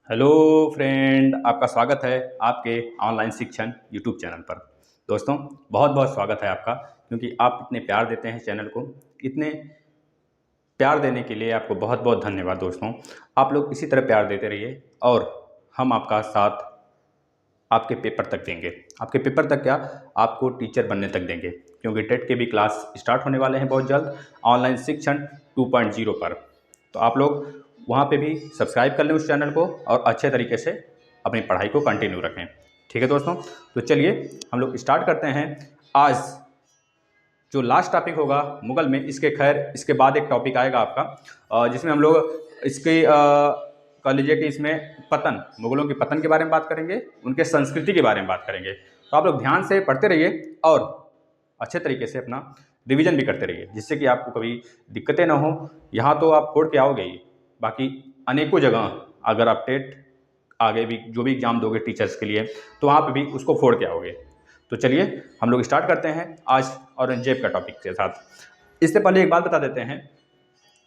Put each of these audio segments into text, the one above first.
Hello friend, आपका स्वागत है आपके ऑनलाइन शिक्षण यूट्यूब चैनल पर। दोस्तों, बहुत बहुत स्वागत है आपका, क्योंकि आप इतने प्यार देते हैं चैनल को। इतने प्यार देने के लिए आपको बहुत बहुत धन्यवाद दोस्तों। आप लोग इसी तरह प्यार देते रहिए और हम आपका साथ आपके पेपर तक देंगे। आपके पेपर तक क्या, आपको टीचर बनने तक देंगे, क्योंकि टेट के भी क्लास स्टार्ट होने वाले हैं बहुत जल्द ऑनलाइन शिक्षण 2.0 पर। तो आप लोग वहाँ पे भी सब्सक्राइब कर लें उस चैनल को और अच्छे तरीके से अपनी पढ़ाई को कंटिन्यू रखें। ठीक है दोस्तों, तो चलिए हम लोग स्टार्ट करते हैं। आज जो लास्ट टॉपिक होगा मुगल में, इसके बाद एक टॉपिक आएगा आपका जिसमें हम लोग इसके कह लीजिए कि इसमें पतन, मुगलों के पतन के बारे में बात करेंगे, उनके संस्कृति के बारे में बात करेंगे। तो आप लोग ध्यान से पढ़ते रहिए और अच्छे तरीके से अपना रिवीजन भी करते रहिए, जिससे कि आपको कभी दिक्कतें ना हो। यहाँ तो आप फोड़ के आओगे ही, बाकी अनेकों जगह अगर आप टेट आगे भी जो भी एग्जाम दोगे टीचर्स के लिए, तो वहाँ पे भी उसको फोड़ के आओगे। तो चलिए हम लोग स्टार्ट करते हैं आज औरंगजेब का टॉपिक के साथ। इससे पहले एक बात बता देते हैं,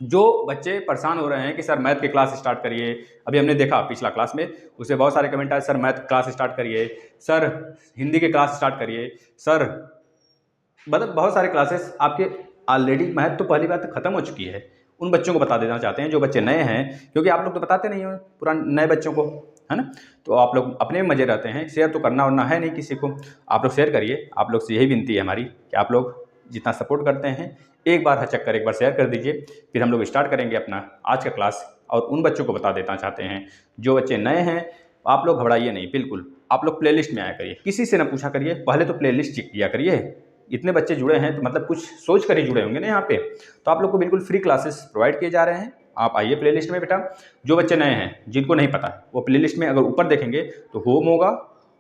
जो बच्चे परेशान हो रहे हैं कि सर मैथ की क्लास स्टार्ट करिए, अभी हमने देखा पिछला क्लास में उससे बहुत सारे कमेंट आए, सर मैथ क्लास स्टार्ट करिए, सर हिंदी की क्लास स्टार्ट करिए, सर मतलब बहुत सारे क्लासेस आपके ऑलरेडी। मैथ तो पहली बात ख़त्म हो चुकी है। उन बच्चों को बता देना चाहते हैं जो बच्चे नए हैं, क्योंकि आप लोग तो बताते नहीं हो पुराने नए बच्चों को, है ना। तो आप लोग अपने में मजे रहते हैं, शेयर तो करना वरना है नहीं किसी को। आप लोग शेयर करिए, आप लोग से यही विनती है हमारी कि आप लोग जितना सपोर्ट करते हैं एक बार हचक कर एक बार शेयर कर दीजिए। फिर हम लोग स्टार्ट करेंगे अपना आज का क्लास। और उन बच्चों को बता देना चाहते हैं जो बच्चे नए हैं, आप लोग घबराइए नहीं, बिल्कुल आप लोग प्लेलिस्ट में आया करिए, किसी से ना पूछा करिए, पहले तो प्लेलिस्ट चेक किया करिए। इतने बच्चे जुड़े हैं तो मतलब कुछ सोच कर ही जुड़े होंगे ना यहाँ पे। तो आप लोग को बिल्कुल फ्री क्लासेस प्रोवाइड किए जा रहे हैं। आप आइए प्लेलिस्ट में बेटा। जो बच्चे नए हैं जिनको नहीं पता है, वो प्लेलिस्ट में अगर ऊपर देखेंगे तो होम होगा,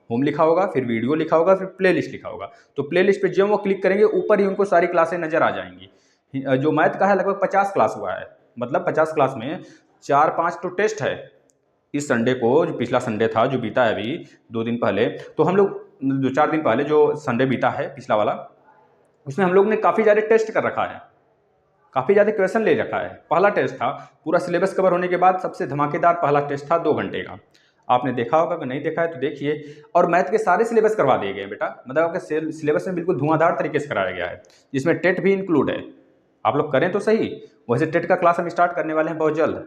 होम लिखा होगा, फिर वीडियो लिखा होगा, फिर प्लेलिस्ट लिखा होगा। तो प्लेलिस्ट पे जो वो क्लिक करेंगे ऊपर ही उनको सारी क्लासें नजर आ जाएंगी। जो मैथ का है लगभग 50 क्लास हुआ है, मतलब 50 क्लास में 4-5 तो टेस्ट है। इस संडे को, जो पिछला संडे था जो बीता है अभी 2 दिन पहले, तो हम लोग 2-4 दिन पहले जो संडे बीता है पिछला वाला, उसमें हम लोग ने काफ़ी ज़्यादा टेस्ट कर रखा है, काफ़ी ज़्यादा क्वेश्चन ले रखा है। पहला टेस्ट था पूरा सिलेबस कवर होने के बाद सबसे धमाकेदार पहला टेस्ट था 2 घंटे का। आपने देखा होगा, अगर नहीं देखा है तो देखिए। और मैथ के सारे सिलेबस करवा दिए गए बेटा, मतलब आपके सिलेबस में बिल्कुल धुआंधार तरीके से कराया गया है, जिसमें टेट भी इंक्लूड है। आप लोग करें तो सही। वैसे टेट का क्लास हम स्टार्ट करने वाले हैं बहुत जल्द,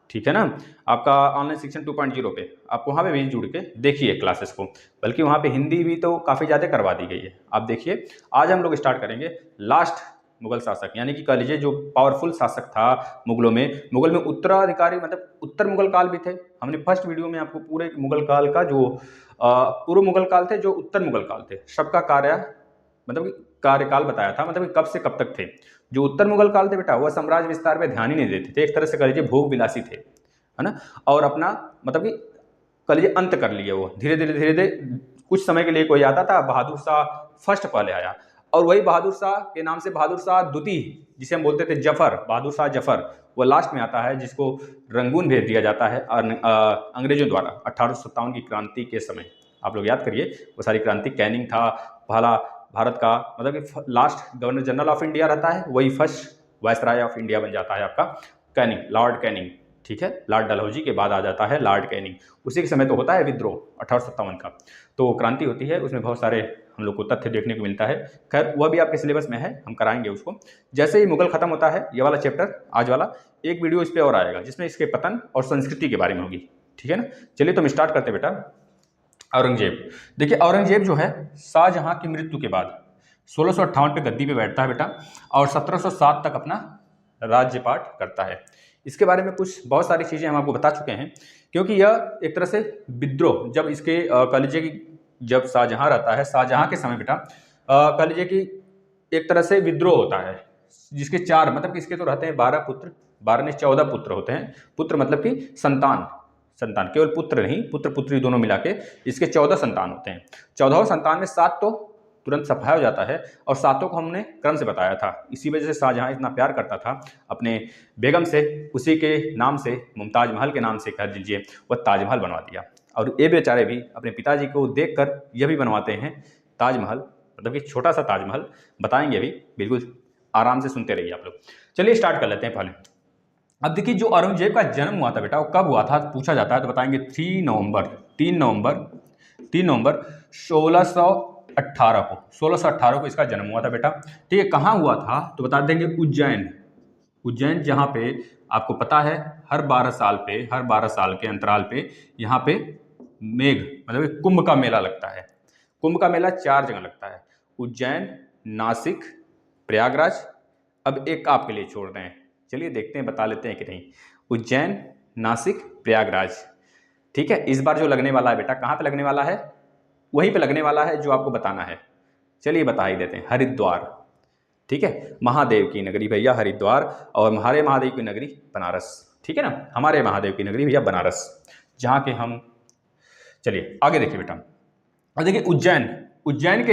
ठीक है ना। आपका ऑनलाइन शिक्षण 2.0 पे आप वहाँ पे भी जुड़ के देखिए क्लासेस को, बल्कि वहाँ पे हिंदी भी तो काफ़ी ज़्यादा करवा दी गई है। आप देखिए, आज हम लोग स्टार्ट करेंगे लास्ट मुगल शासक, यानी कि कह लीजिए जो पावरफुल शासक था मुगलों में उत्तराधिकारी, मतलब उत्तर मुगल काल भी थे। हमने फर्स्ट वीडियो में आपको पूरे मुगल काल का जो पूर्व मुगल काल थे, जो उत्तर मुगल काल थे, सबका मतलब कार्यकाल बताया था, मतलब कि कब से कब तक थे। जो उत्तर मुगल काल थे बेटा, वह साम्राज्य विस्तार पे ध्यान ही नहीं देते थे, एक तरह से कह लीजिए भोग विलासी थे, है ना। और अपना मतलब कि कह लीजिए अंत कर लिए वो धीरे धीरे। कुछ समय के लिए कोई आता था, बहादुर शाह फर्स्ट पहले आया, और वही बहादुर शाह के नाम से बहादुर शाह द्वितीय, जिसे हम बोलते थे जफर, बहादुर शाह जफर, वो लास्ट में आता है, जिसको रंगून भेज दिया जाता है अंग्रेजों द्वारा 1857 की क्रांति के समय। आप लोग याद करिए, वो सारी क्रांति कैनिंग था पहला भारत का, मतलब कि last governor general of India रहता है, वही फर्स्ट वायसराय ऑफ इंडिया बन जाता है आपका कैनिंग, लॉर्ड कैनिंग, ठीक है। लॉर्ड डलहौजी के बाद आ जाता है लॉर्ड कैनिंग। उसी के समय तो होता है विद्रोह 1857 का, तो क्रांति होती है, उसमें बहुत सारे हम लोग को तथ्य देखने को मिलता है। खैर वह भी आपके सिलेबस में है, हम कराएंगे उसको। जैसे ही मुगल खत्म होता है, ये वाला चैप्टर आज वाला एक वीडियो इस पर और आएगा, जिसमें इसके पतन और संस्कृति के बारे में होगी, ठीक है ना। चलिए तो हम स्टार्ट करते हैं बेटा। औरंगजेब, देखिए औरंगजेब जो है शाहजहां की मृत्यु के बाद 1658 पे गद्दी पे बैठता है बेटा, और 1707 तक अपना राज्यपाठ करता है। इसके बारे में कुछ बहुत सारी चीज़ें हम आपको बता चुके हैं, क्योंकि यह एक तरह से विद्रोह, जब इसके कह लीजिए कि जब शाहजहां रहता है, शाहजहां के समय बेटा कह लीजिए कि एक तरह से विद्रोह होता है, जिसके 4 मतलब कि इसके तो रहते हैं 12 पुत्र, 12 नहीं 14 पुत्र होते हैं। पुत्र मतलब कि संतान, संतान केवल पुत्र नहीं, पुत्र पुत्री दोनों मिला के इसके 14 संतान होते हैं। 14 संतान में 7 तो तुरंत सफाया हो जाता है, और 7 को हमने क्रम से बताया था। इसी वजह से शाहजहां इतना प्यार करता था अपने बेगम से, उसी के नाम से, मुमताज महल के नाम से कह दीजिए, वह ताजमहल बनवा दिया। और ये बेचारे भी अपने पिताजी को देखकर यह भी बनवाते हैं ताजमहल, मतलब कि छोटा सा ताजमहल, बताएंगे अभी, बिल्कुल आराम से सुनते रहिए आप लोग। चलिए स्टार्ट कर लेते हैं। पहले अब देखिए जो औरंगजेब का जन्म हुआ था बेटा वो कब हुआ था पूछा जाता है, तो बताएंगे 3 नवंबर 1618 को, 1618 को इसका जन्म हुआ था बेटा। ठीक है, कहाँ हुआ था तो बता देंगे उज्जैन। उज्जैन जहाँ पे आपको पता है हर 12 साल के अंतराल पे यहाँ पे मेघ मतलब कुंभ का मेला लगता है। कुंभ का मेला 4 जगह लगता है, उज्जैन, नासिक, प्रयागराज। अब एक आपके लिए छोड़ रहे हैं, चलिए देखते हैं बता लेते हैं कि नहीं। उज्जैन, नासिक, प्रयागराज। ठीक है, इस बार जो लगने वाला है बेटा कहाँ पे लगने वाला है, वहीं पे लगने वाला है जो आपको बताना है। चलिए बता ही देते हैं, हरिद्वार। ठीक है, महादेव की नगरी भैया हरिद्वार, और हमारे महादेव की नगरी बनारस। ठीक है ना, हमारे महादेव की नगरी भैया बनारस, जहाँ के हम। चलिए आगे देखिए बेटा, और देखिए उज्जैन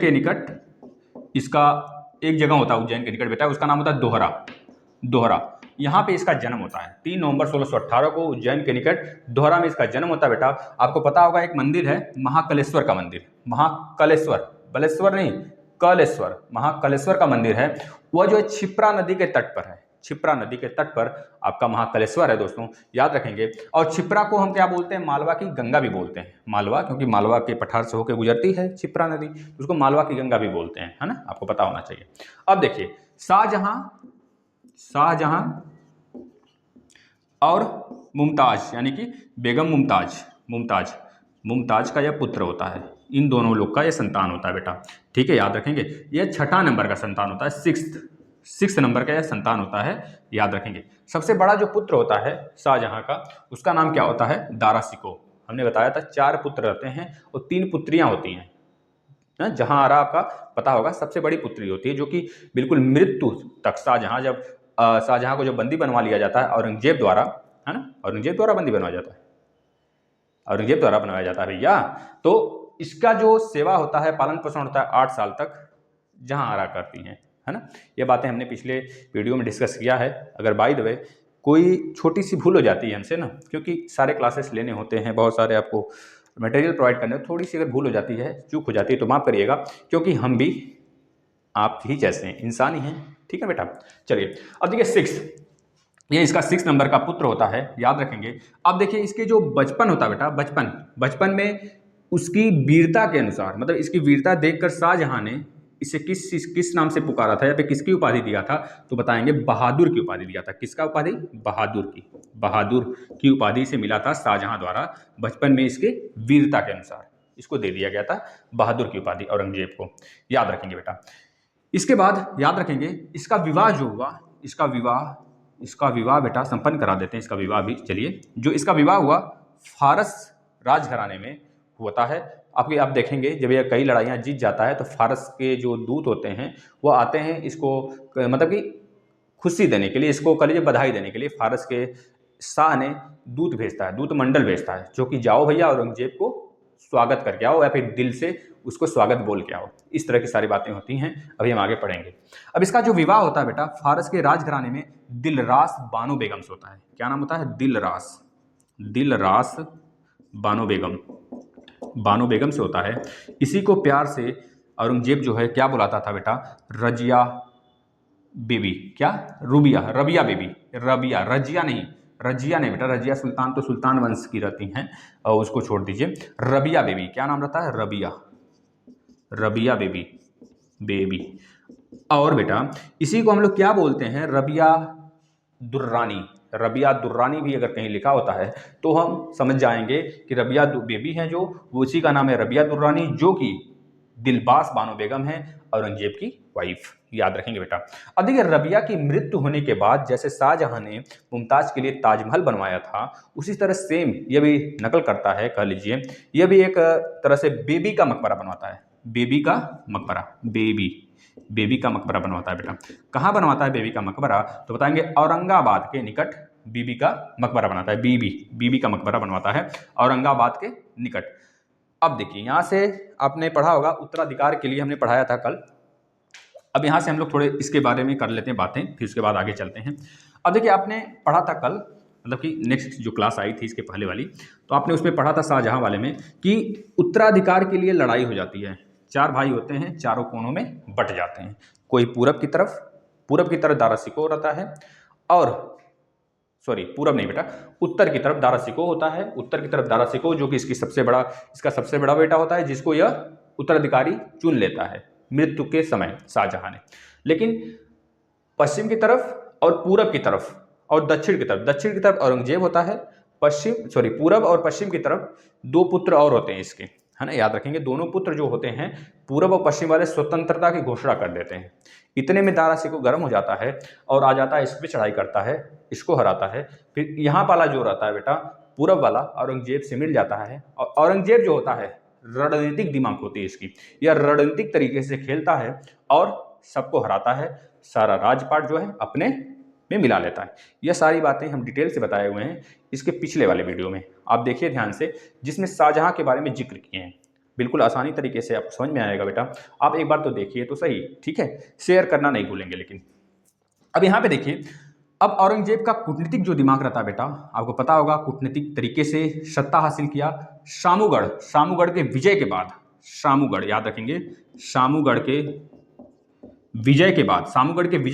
के निकट इसका एक जगह होता है उज्जैन के निकट बेटा, उसका नाम होता है दोहरा। यहाँ पे इसका जन्म होता है 3 नवंबर 1618 को उज्जैन के निकट दोहरा में इसका जन्म होता है बेटा। आपको पता होगा एक मंदिर है महाकलेश्वर का मंदिर, महाकलेश्वर, बलेश्वर नहीं, कलेश्वर, महाकलेश्वर का मंदिर है। वह जो है क्षिप्रा नदी के तट पर है, क्षिप्रा नदी के तट पर आपका महाकलेश्वर है दोस्तों, याद रखेंगे। और क्षिप्रा को हम क्या बोलते हैं, मालवा की गंगा भी बोलते हैं, मालवा, क्योंकि मालवा के पठार से होकर गुजरती है क्षिप्रा नदी, उसको मालवा की गंगा भी बोलते हैं, है ना, आपको पता होना चाहिए। अब देखिए शाहजहां और मुमताज, यानी कि बेगम मुमताज का यह पुत्र होता है, इन दोनों लोग का यह संतान होता है बेटा। ठीक है, याद रखेंगे, यह 6ठा नंबर का संतान होता है, सिक्स नंबर का यह संतान होता है, याद रखेंगे। सबसे बड़ा जो पुत्र होता है शाहजहां का, उसका नाम क्या होता है, दारा शिकोह। हमने बताया था 4 पुत्र रहते हैं और 3 पुत्रियां होती हैं। जहां आरा आपका पता होगा सबसे बड़ी पुत्री होती है, जो कि बिल्कुल मृत्यु तक शाहजहां को जब बंदी बनवा लिया जाता है औरंगजेब द्वारा, है ना, औरंगजेब द्वारा बंदी बनवाया जाता है, औरंगजेब द्वारा बनवाया जाता है भैया। तो इसका जो सेवा होता है, पालन पोषण होता है 8 साल तक, जहां आरा करती हैं, है ना। ये बातें हमने पिछले वीडियो में डिस्कस किया है। अगर बाय द वे कोई छोटी सी भूल हो जाती है हमसे ना, क्योंकि सारे क्लासेस लेने होते हैं, बहुत सारे आपको मटेरियल प्रोवाइड करने, थोड़ी सी अगर भूल हो जाती है, चूक हो जाती है, तो माफ़ करिएगा, क्योंकि हम भी आप ही जैसे हैं, इंसान ही हैं। ठीक है बेटा, चलिए अब देखिए ये इसका 6 नंबर का पुत्र होता है, याद रखेंगे। अब देखिए इसके जो बचपन होता है बेटा, बचपन में उसकी वीरता के अनुसार, मतलब इसकी वीरता देखकर शाहजहां ने इसे किस नाम से पुकारा था, या फिर किसकी उपाधि दिया था, तो बताएंगे बहादुर की उपाधि दिया था। किसका उपाधि, बहादुर की उपाधि से मिला था शाहजहां द्वारा, बचपन में इसके वीरता के अनुसार इसको दे दिया गया था बहादुर की उपाधि औरंगजेब को, याद रखेंगे बेटा। इसके बाद याद रखेंगे इसका विवाह जो हुआ, इसका विवाह बेटा संपन्न करा देते हैं, इसका विवाह भी। चलिए, जो इसका विवाह हुआ फारस राजघराने में होता है। आप देखेंगे जब ये कई लड़ाइयाँ जीत जाता है, तो फारस के जो दूत होते हैं वो आते हैं इसको मतलब कि खुशी देने के लिए, इसको कह लीजिए बधाई देने के लिए, फारस के शाह ने दूत भेजता है, दूत मंडल भेजता है, जो कि जाओ भैया औरंगजेब को स्वागत करके आओ, या फिर दिल से उसको स्वागत बोल के आओ। इस तरह की सारी बातें होती हैं, अभी हम आगे पढ़ेंगे। अब इसका जो विवाह होता है बेटा फारस के राजघराने में दिलरास बानो बेगम से होता है। क्या नाम होता है, दिलरास बानो बेगम से होता है। इसी को प्यार से औरंगजेब जो है क्या बुलाता था बेटा, रजिया बेबी, क्या, रबिया बेबी, रजिया नहीं बेटा, रजिया सुल्तान तो सुल्तान वंश की रहती हैं, और उसको छोड़ दीजिए। रबिया बेबी, क्या नाम रहता है, रबिया बेबी। और बेटा इसी को हम लोग क्या बोलते हैं, रबिया दुर्रानी भी अगर कहीं लिखा होता है तो हम समझ जाएंगे कि रबिया बेबी है, जो उसी का नाम है रबिया दुर्रानी, जो कि दिलबास बानो बेगम है, औरंगजेब की वाइफ, याद रखेंगे बेटा। अब देखिए रबिया की मृत्यु होने के बाद जैसे शाहजहां ने मुमताज के लिए ताजमहल बनवाया था, उसी तरह सेम ये भी नकल करता है, कह लीजिए यह भी एक तरह से बेबी का मकबरा बनवाता है, बेबी का मकबरा बनवाता है बेटा। कहाँ बनवाता है बेबी का मकबरा, तो बताएंगे औरंगाबाद के निकट बीबी का मकबरा बनाता है, बीबी का मकबरा बनवाता है औरंगाबाद के निकट। अब देखिए यहाँ से आपने पढ़ा होगा उत्तराधिकार के लिए हमने पढ़ाया था कल। अब यहाँ से हम लोग थोड़े इसके बारे में कर लेते हैं बातें, फिर उसके बाद आगे चलते हैं। अब देखिए आपने पढ़ा था कल, मतलब कि नेक्स्ट जो क्लास आई थी इसके पहले वाली, तो आपने उसमें पढ़ा था शाहजहां वाले में कि उत्तराधिकार के लिए लड़ाई हो जाती है। 4 भाई होते हैं, चारों कोनों में बट जाते हैं। कोई पूरब की तरफ दारा शिकोह रहता है, और पूरब नहीं बेटा, उत्तर की तरफ दारा शिकोह होता है। उत्तर की तरफ दारा शिकोह जो कि इसका सबसे बड़ा बेटा होता है, जिसको यह उत्तराधिकारी चुन लेता है मृत्यु के समय शाहजहां ने। लेकिन पश्चिम की तरफ और पूरब की तरफ और दक्षिण की तरफ औरंगजेब होता है। पूरब और पश्चिम की तरफ दो पुत्र और होते हैं इसके, है ना, याद रखेंगे। दोनों पुत्र जो होते हैं पूरब और पश्चिम वाले स्वतंत्रता की घोषणा कर देते हैं। इतने में दारा शिकोह गर्म हो जाता है और आ जाता है, इस पर चढ़ाई करता है, इसको हराता है। फिर यहाँ वाला जो रहता है बेटा पूरब वाला औरंगजेब से मिल जाता है, और औरंगजेब जो होता है रणनीतिक दिमाग होती है इसकी, यह रणनीतिक तरीके से खेलता है और सबको हराता है, सारा राजपाट जो है अपने में मिला लेता है। यह सारी बातें हम डिटेल से बताए हुए हैं इसके पिछले वाले वीडियो में, आप देखिए ध्यान से, जिसमें शाहजहां के बारे में जिक्र किए हैं। बिल्कुल आसानी तरीके से आपको समझ में आएगा बेटा, आप एक बार तो देखिए तो सही, ठीक है, शेयर करना नहीं भूलेंगे। लेकिन अब यहाँ पे देखिए, अब औरंगजेब का कूटनीतिक जो दिमाग रहता है बेटा, आपको पता होगा कूटनीतिक तरीके से सत्ता हासिल किया। शामूगढ़ के विजय के बाद, शामूगढ़ याद रखेंगे, शामूगढ़ के विजय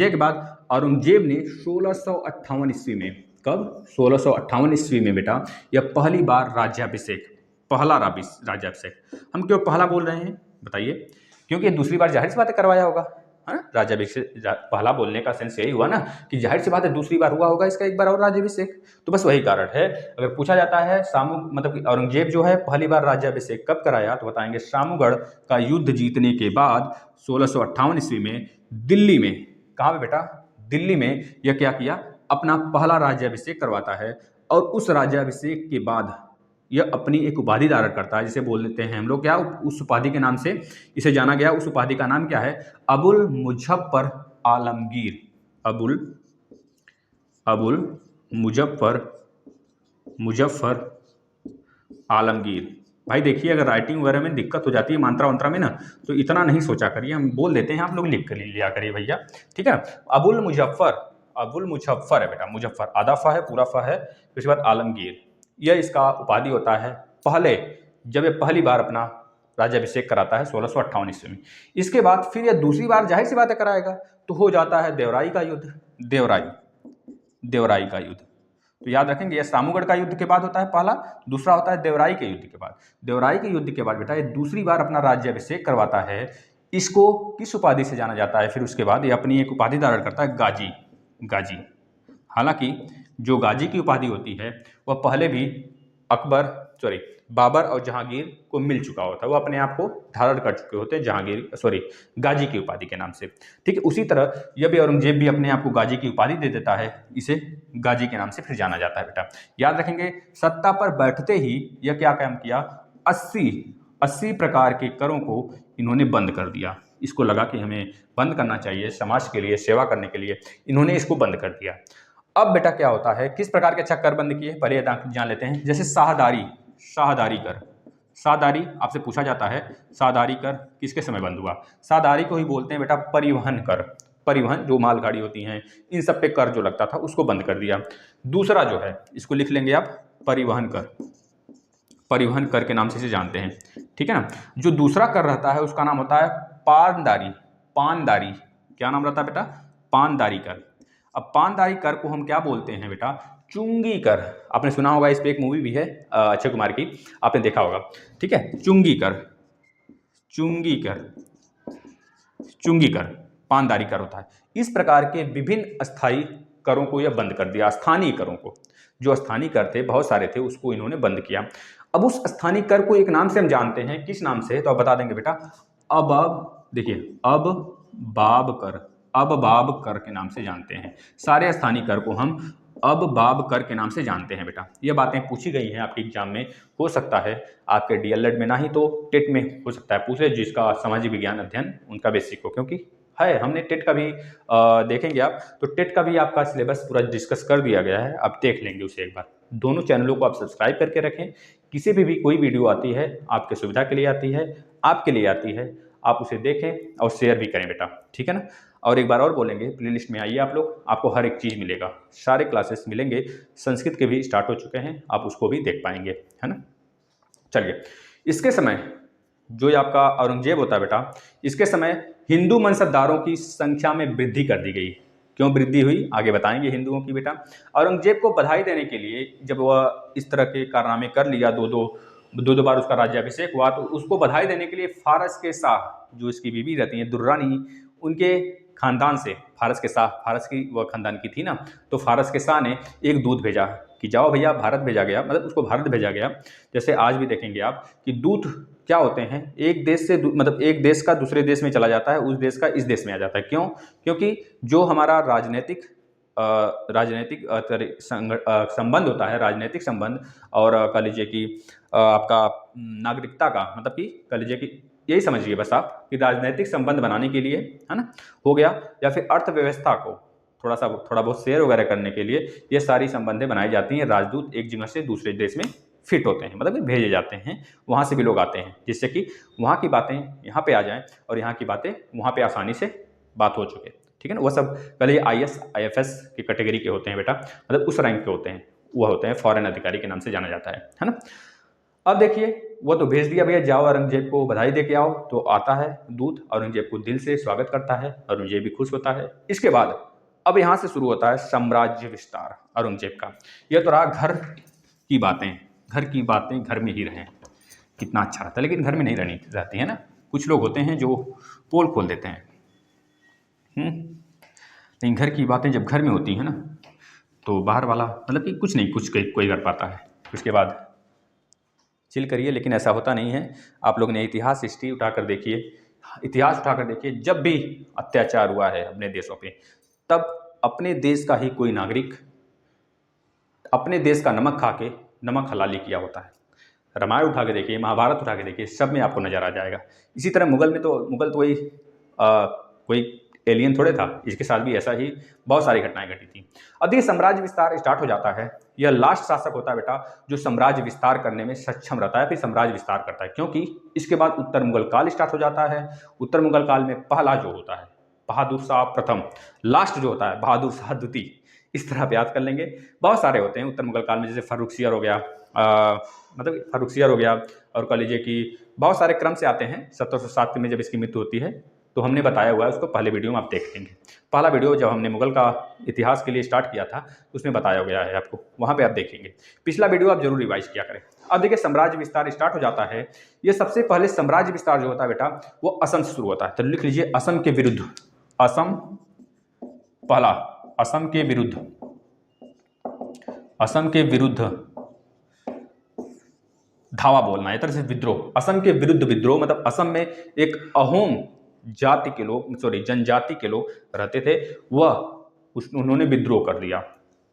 के बाद औरंगजेब ने 1658 ईस्वी में, कब, 1658 ईस्वी में बेटा, यह पहली बार राज्याभिषेक, हम क्यों पहला बोल रहे हैं बताइए? क्योंकि दूसरी बार जाहिर सी बात है करवाया होगा, है ना। राज्याभिषेक, पहला बोलने का सेंस यही हुआ ना कि जाहिर सी बात है दूसरी बार हुआ होगा इसका एक बार और राज्याभिषेक, तो बस वही कारण है। अगर पूछा जाता है मतलब औरंगजेब जो है पहली बार राज्याभिषेक कब कराया, तो बताएंगे शामूगढ़ का युद्ध जीतने के बाद 1658 ईस्वी में दिल्ली में। कहाँ पे बेटा? दिल्ली में यह क्या किया, अपना पहला राज्याभिषेक करवाता है। और उस राज्याभिषेक के बाद यह अपनी एक उपाधि धारण करता है, जिसे बोल देते हैं हम लोग क्या, उस उपाधि के नाम से इसे जाना गया। उस उपाधि का नाम क्या है? अबुल मुजफ्फर आलमगीर। अबुल मुजफ्फर आलमगीर। भाई देखिए, अगर राइटिंग वगैरह में दिक्कत हो जाती है मात्रा वंत्रा में ना, तो इतना नहीं सोचा करिए, हम बोल देते हैं, आप लोग लिख कर लिया करिए भैया, ठीक है। अबुल मुजफ्फर है बेटा, मुजफ्फर आधा फा है, पूरा फा है, उसके बाद आलमगीर, यह इसका उपाधि होता है। पहले जब ये पहली बार अपना राज्याभिषेक कराता है 1658 ईस्वी में, इसके बाद फिर यह दूसरी बार जाहिर सी बात है कराएगा, तो हो जाता है देवराई का युद्ध। देवराई का युद्ध, तो याद रखेंगे यह शामूगढ़ का युद्ध के बाद होता है पहला, दूसरा होता है देवराई के युद्ध के बाद। देवराई के युद्ध के बाद बेटा ये दूसरी बार अपना राज्याभिषेक करवाता है। इसको किस उपाधि से जाना जाता है? फिर उसके बाद ये अपनी एक उपाधि धारण करता है, गाजी। हालांकि जो गाजी की उपाधि होती है वह पहले भी बाबर और जहांगीर को मिल चुका होता है, वो अपने आप को धारण कर चुके होते हैं गाजी की उपाधि के नाम से, ठीक है। उसी तरह यह भी औरंगजेब भी अपने आप को गाजी की उपाधि दे देता है, इसे गाजी के नाम से फिर जाना जाता है बेटा। याद रखेंगे, सत्ता पर बैठते ही यह क्या काम किया, 80 प्रकार के करों को इन्होंने बंद कर दिया। इसको लगा कि हमें बंद करना चाहिए, समाज के लिए सेवा करने के लिए, इन्होंने इसको बंद कर दिया। अब बेटा क्या होता है, किस प्रकार के कर बंद किए पहले जान लेते हैं। जैसे शाहदारी कर, आपसे पूछा जाता है शाहदारी कर किसके समय बंद हुआ? शाहदारी को ही बोलते हैं बेटा परिवहन कर। परिवहन जो मालगाड़ी होती हैं, इन सब पे कर जो लगता था उसको बंद कर दिया। दूसरा जो है, इसको लिख लेंगे आप, परिवहन कर के नाम से इसे जानते हैं, ठीक है ना। जो दूसरा कर रहता है उसका नाम होता है पानदारी। क्या नाम रहता है बेटा? पानदारी कर। अब पानदारी कर को हम क्या बोलते हैं बेटा? चुंगी कर। आपने सुना होगा, इस पे एक मूवी भी है अक्षय कुमार की, आपने देखा होगा, ठीक है। चुंगी कर पानदारी कर होता है। इस प्रकार के विभिन्न अस्थायी करों को यह बंद कर दिया। स्थानीय करों को, जो स्थानीय कर थे बहुत सारे थे, उसको इन्होंने बंद किया। अब उस स्थानीय कर को एक नाम से हम जानते हैं, किस नाम से? तो आप बता देंगे बेटा, अबबाब कर के नाम से जानते हैं। सारे स्थानीय कर को हम अबबाब कर के नाम से जानते हैं बेटा। ये बातें पूछी गई हैं आपके एग्जाम में, हो सकता है आपके डीएलएड में ना ही तो टेट में हो सकता है पूछे, जिसका सामाजिक विज्ञान अध्ययन उनका बेसिक हो, क्योंकि है हमने टेट का भी देखेंगे आप, तो टेट का भी आपका सिलेबस पूरा डिस्कस कर दिया गया है, आप देख लेंगे उसे एक बार। दोनों चैनलों को आप सब्सक्राइब करके रखें, किसी भी कोई वीडियो आती है आपके सुविधा के लिए आती है, आपके लिए आती है, आप उसे देखें और शेयर भी करें बेटा, ठीक है ना। और एक बार और बोलेंगे, प्लेलिस्ट में आइए आप लोग, आपको हर एक चीज़ मिलेगा, सारे क्लासेस मिलेंगे, संस्कृत के भी स्टार्ट हो चुके हैं, आप उसको भी देख पाएंगे, है ना। चलिए, इसके समय जो आपका औरंगजेब होता है बेटा, इसके समय हिंदू मनसबदारों की संख्या में वृद्धि कर दी गई। क्यों वृद्धि हुई आगे बताएंगे हिंदुओं की बेटा। औरंगजेब को बधाई देने के लिए जब वह इस तरह के कारनामे कर लिया, दो बार उसका राज्याभिषेक हुआ, तो उसको बधाई देने के लिए फारस के शाह, जो इसकी बीवी रहती हैं दुर्रानी, उनके खानदान से, फारस के शाह, फारस की वह खानदान की थी ना, तो फारस के शाह ने एक दूत भेजा कि जाओ भैया, भारत भेजा गया, मतलब उसको भारत भेजा गया। जैसे आज भी देखेंगे आप कि दूत क्या होते हैं, एक देश से मतलब एक देश का दूसरे देश में चला जाता है, उस देश का इस देश में आ जाता है। क्यों? क्योंकि जो हमारा राजनीतिक संबंध होता है, राजनीतिक संबंध, और कह लीजिए कि आपका नागरिकता का, मतलब कि कह लीजिए कि यही समझिए बस आप कि राजनीतिक संबंध बनाने के लिए, है ना, हो गया, या फिर अर्थव्यवस्था को थोड़ा बहुत शेयर वगैरह करने के लिए ये सारी संबंधें बनाई जाती हैं। राजदूत एक जगह से दूसरे देश में फिट होते हैं, मतलब भेजे जाते हैं, वहाँ से भी लोग आते हैं, जिससे कि वहाँ की बातें यहाँ पे आ जाएं और यहाँ की बातें वहाँ पे आसानी से बात हो चुके, ठीक है ना। वह सब पहले IAS IFS की कैटेगरी के होते हैं बेटा, मतलब उस रैंक के होते हैं, वह होते हैं फॉरेन अधिकारी के नाम से जाना जाता है ना। अब देखिए, वो तो भेज दिया भैया, जाओ औरंगजेब को बधाई दे के आओ, तो आता है दूत, औरंगजेब को दिल से स्वागत करता है, औरंगजेब भी खुश होता है। इसके बाद अब यहाँ से शुरू होता है साम्राज्य विस्तार औरंगजेब का। यह तो रहा घर की बातें, घर की बातें घर में ही रहें, कितना अच्छा रहता है, लेकिन घर में नहीं रहती है ना। कुछ लोग होते हैं जो पोल खोल देते हैं, लेकिन घर की बातें जब घर में होती हैं ना, तो बाहर वाला मतलब कि कुछ नहीं, कुछ कोई कर पाता है, उसके बाद चिल करिए। लेकिन ऐसा होता नहीं है। आप लोग ने इतिहास, हिस्ट्री उठाकर देखिए, इतिहास उठाकर देखिए, जब भी अत्याचार हुआ है अपने देशों पे, तब अपने देश का ही कोई नागरिक अपने देश का नमक खा के नमक हलाली किया होता है। रामायण उठा के देखिए, महाभारत उठा के देखिए, सब में आपको नजर आ जाएगा। इसी तरह मुगल तो वही कोई एलियन थोड़े था, इसके साथ भी ऐसा ही बहुत सारी घटनाएं घटी थी। अब देखिए, साम्राज्य विस्तार स्टार्ट हो जाता है। यह लास्ट शासक होता है बेटा जो साम्राज्य विस्तार करने में सक्षम रहता है, फिर साम्राज्य विस्तार करता है, क्योंकि इसके बाद उत्तर मुगल काल स्टार्ट हो जाता है। उत्तर मुगल काल में पहला जो होता है बहादुर शाह प्रथम, लास्ट जो होता है बहादुर शाह द्वितीय, इस तरह आप याद कर लेंगे। बहुत सारे होते हैं उत्तर मुगल काल में, जैसे फर्रुखसियर हो गया, मतलब फर्रुखसियर हो गया, और कह लीजिए कि बहुत सारे क्रम से आते हैं। 1707 में जब इसकी मृत्यु होती है, तो हमने बताया हुआ है, उसको पहले वीडियो में आप देख लेंगे। पहला वीडियो जब हमने मुगल का इतिहास के लिए स्टार्ट किया था, उसमें बताया गया है आपको, वहाँ पे आप देखेंगे। पिछला वीडियो आप जरूर रिवाइज किया करें। अब देखिए, साम्राज्य विस्तार स्टार्ट हो जाता है। ये सबसे पहले साम्राज्य विस्तार जो होता है बेटा, वो असम से शुरू होता है। तो लिख लीजिए, असम के विरुद्ध, असम पहला, असम के विरुद्ध, असम के विरुद्ध धावा बोलना है, तरह से विद्रोह, असम के विरुद्ध विद्रोह, मतलब असम में एक अहोम जाति के लोग, जनजाति के लोग रहते थे, उन्होंने विद्रोह कर दिया।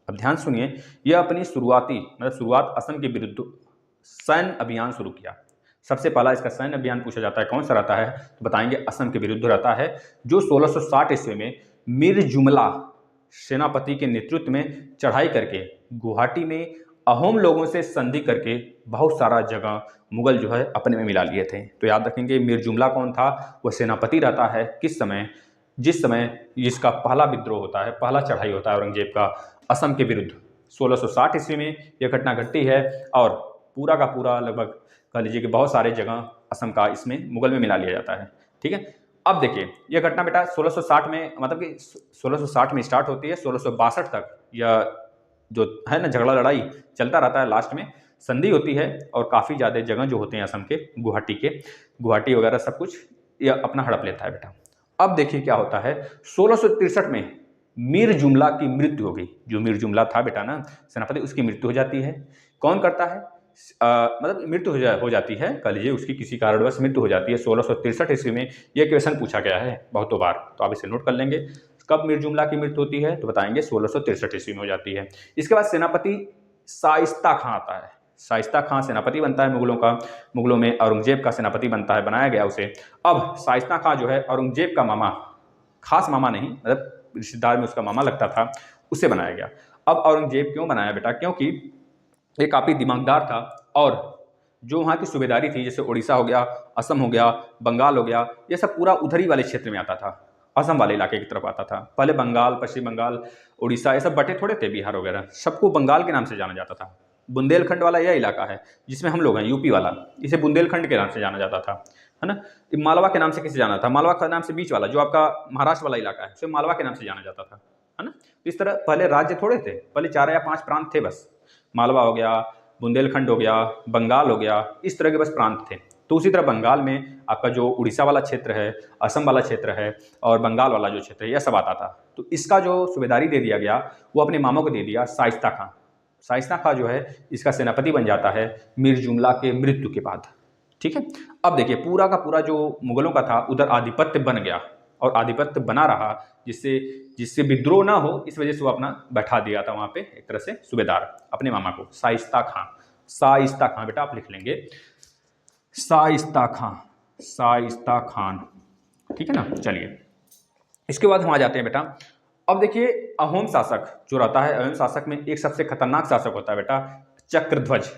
अब ध्यान सुनिए, यह अपनी शुरुआत असम के विरुद्ध सैन्य अभियान शुरू किया। सबसे पहला इसका सैन्य अभियान पूछा जाता है, कौन सा रहता है, तो बताएंगे असम के विरुद्ध रहता है, जो 1660 ईस्वी में मीर जुमला सेनापति के नेतृत्व में चढ़ाई करके गुवाहाटी में अहोम लोगों से संधि करके बहुत सारा जगह मुगल जो है अपने में मिला लिए थे। तो याद रखेंगे, मीर जुमला कौन था, वह सेनापति रहता है किस समय, जिस समय इसका पहला विद्रोह होता है, पहला चढ़ाई होता है औरंगजेब का असम के विरुद्ध। 1660 ईस्वी में यह घटना घटती है, और पूरा का पूरा लगभग कह लीजिए कि बहुत सारे जगह असम का इसमें मुगल में मिला लिया जाता है, ठीक है। अब देखिए, यह घटना बेटा 1660 में, मतलब कि 1660 में स्टार्ट होती है, 1662 तक यह जो है ना झगड़ा लड़ाई चलता रहता है। लास्ट में संधि होती है, और काफ़ी ज़्यादा जगह जो होते हैं असम के, गुवाहाटी वगैरह सब कुछ यह अपना हड़प लेता है बेटा। अब देखिए क्या होता है, 1663 में मीर जुमला की मृत्यु हो गई। जो मीर जुमला था बेटा ना सेनापति, उसकी मृत्यु हो जाती है। कौन करता है, मतलब मृत्यु हो जाती है, कह लीजिए उसकी किसी कारणवश मृत्यु हो जाती है। 1663 ईस्वी में यह क्वेश्चन पूछा गया है बहुतों बार, तो आप इसे नोट कर लेंगे। कब मीर जुमला की मृत्यु होती है, तो बताएंगे 1663 ईस्वी में हो जाती है। इसके बाद सेनापति शाइस्ता खां आता है। शाइस्ता खां सेनापति बनता है मुगलों में औरंगजेब का सेनापति बनता है, बनाया गया उसे। अब शाइस्ता खां जो है औरंगजेब का मामा, खास मामा नहीं, मतलब रिश्तेदार में उसका मामा लगता था, उसे बनाया गया। अब औरंगजेब क्यों बनाया बेटा, क्योंकि ये काफ़ी दिमागदार था, और जो वहाँ की सूबेदारी थी, जैसे उड़ीसा हो गया, असम हो गया, बंगाल हो गया, ये सब पूरा उधरी वाले क्षेत्र में आता था, असम वाले इलाके की तरफ आता था। पहले बंगाल, पश्चिम बंगाल, उड़ीसा, ये सब बटे थोड़े थे, बिहार वगैरह, सबको बंगाल के नाम से जाना जाता था। बुंदेलखंड वाला यह इलाका है जिसमें हम लोग हैं, यूपी वाला, इसे बुंदेलखंड के नाम से जाना जाता था, है ना। मालवा के नाम से किसे जाना था, मालवा के नाम से बीच वाला जो आपका महाराष्ट्र वाला इलाका है, उसे मालवा के नाम से जाना जाता था, है इस तरह पहले राज्य थोड़े थे, पहले 4 या 5 प्रांत थे बस। मालवा हो गया, बुंदेलखंड हो गया, बंगाल हो गया, इस तरह के बस प्रांत थे। तो उसी तरह बंगाल में आपका जो उड़ीसा वाला क्षेत्र है, असम वाला क्षेत्र है और बंगाल वाला जो क्षेत्र है, यह सब आता था। तो इसका जो सूबेदारी दे दिया गया वो अपने मामा को दे दिया, शाइस्ता खां। शाइस्ता खां जो है इसका सेनापति बन जाता है मीर जुमला के मृत्यु के बाद। ठीक है, अब देखिए पूरा का पूरा जो मुगलों का था उधर आधिपत्य बन गया और आधिपत्य बना रहा, जिससे जिससे विद्रोह ना हो इस वजह से वो अपना बैठा दिया था वहां पे एक तरह से सूबेदार अपने मामा को, शाइस्ता खां। शाइस्ता खां बेटा आप लिख लेंगे, शाइस्ता खां, शाइस्ता खान। ठीक है ना। चलिए इसके बाद हम आ जाते हैं बेटा, अब देखिए अहोम शासक जो रहता है, अहोम शासक में एक सबसे खतरनाक शासक होता है बेटा चक्रध्वज,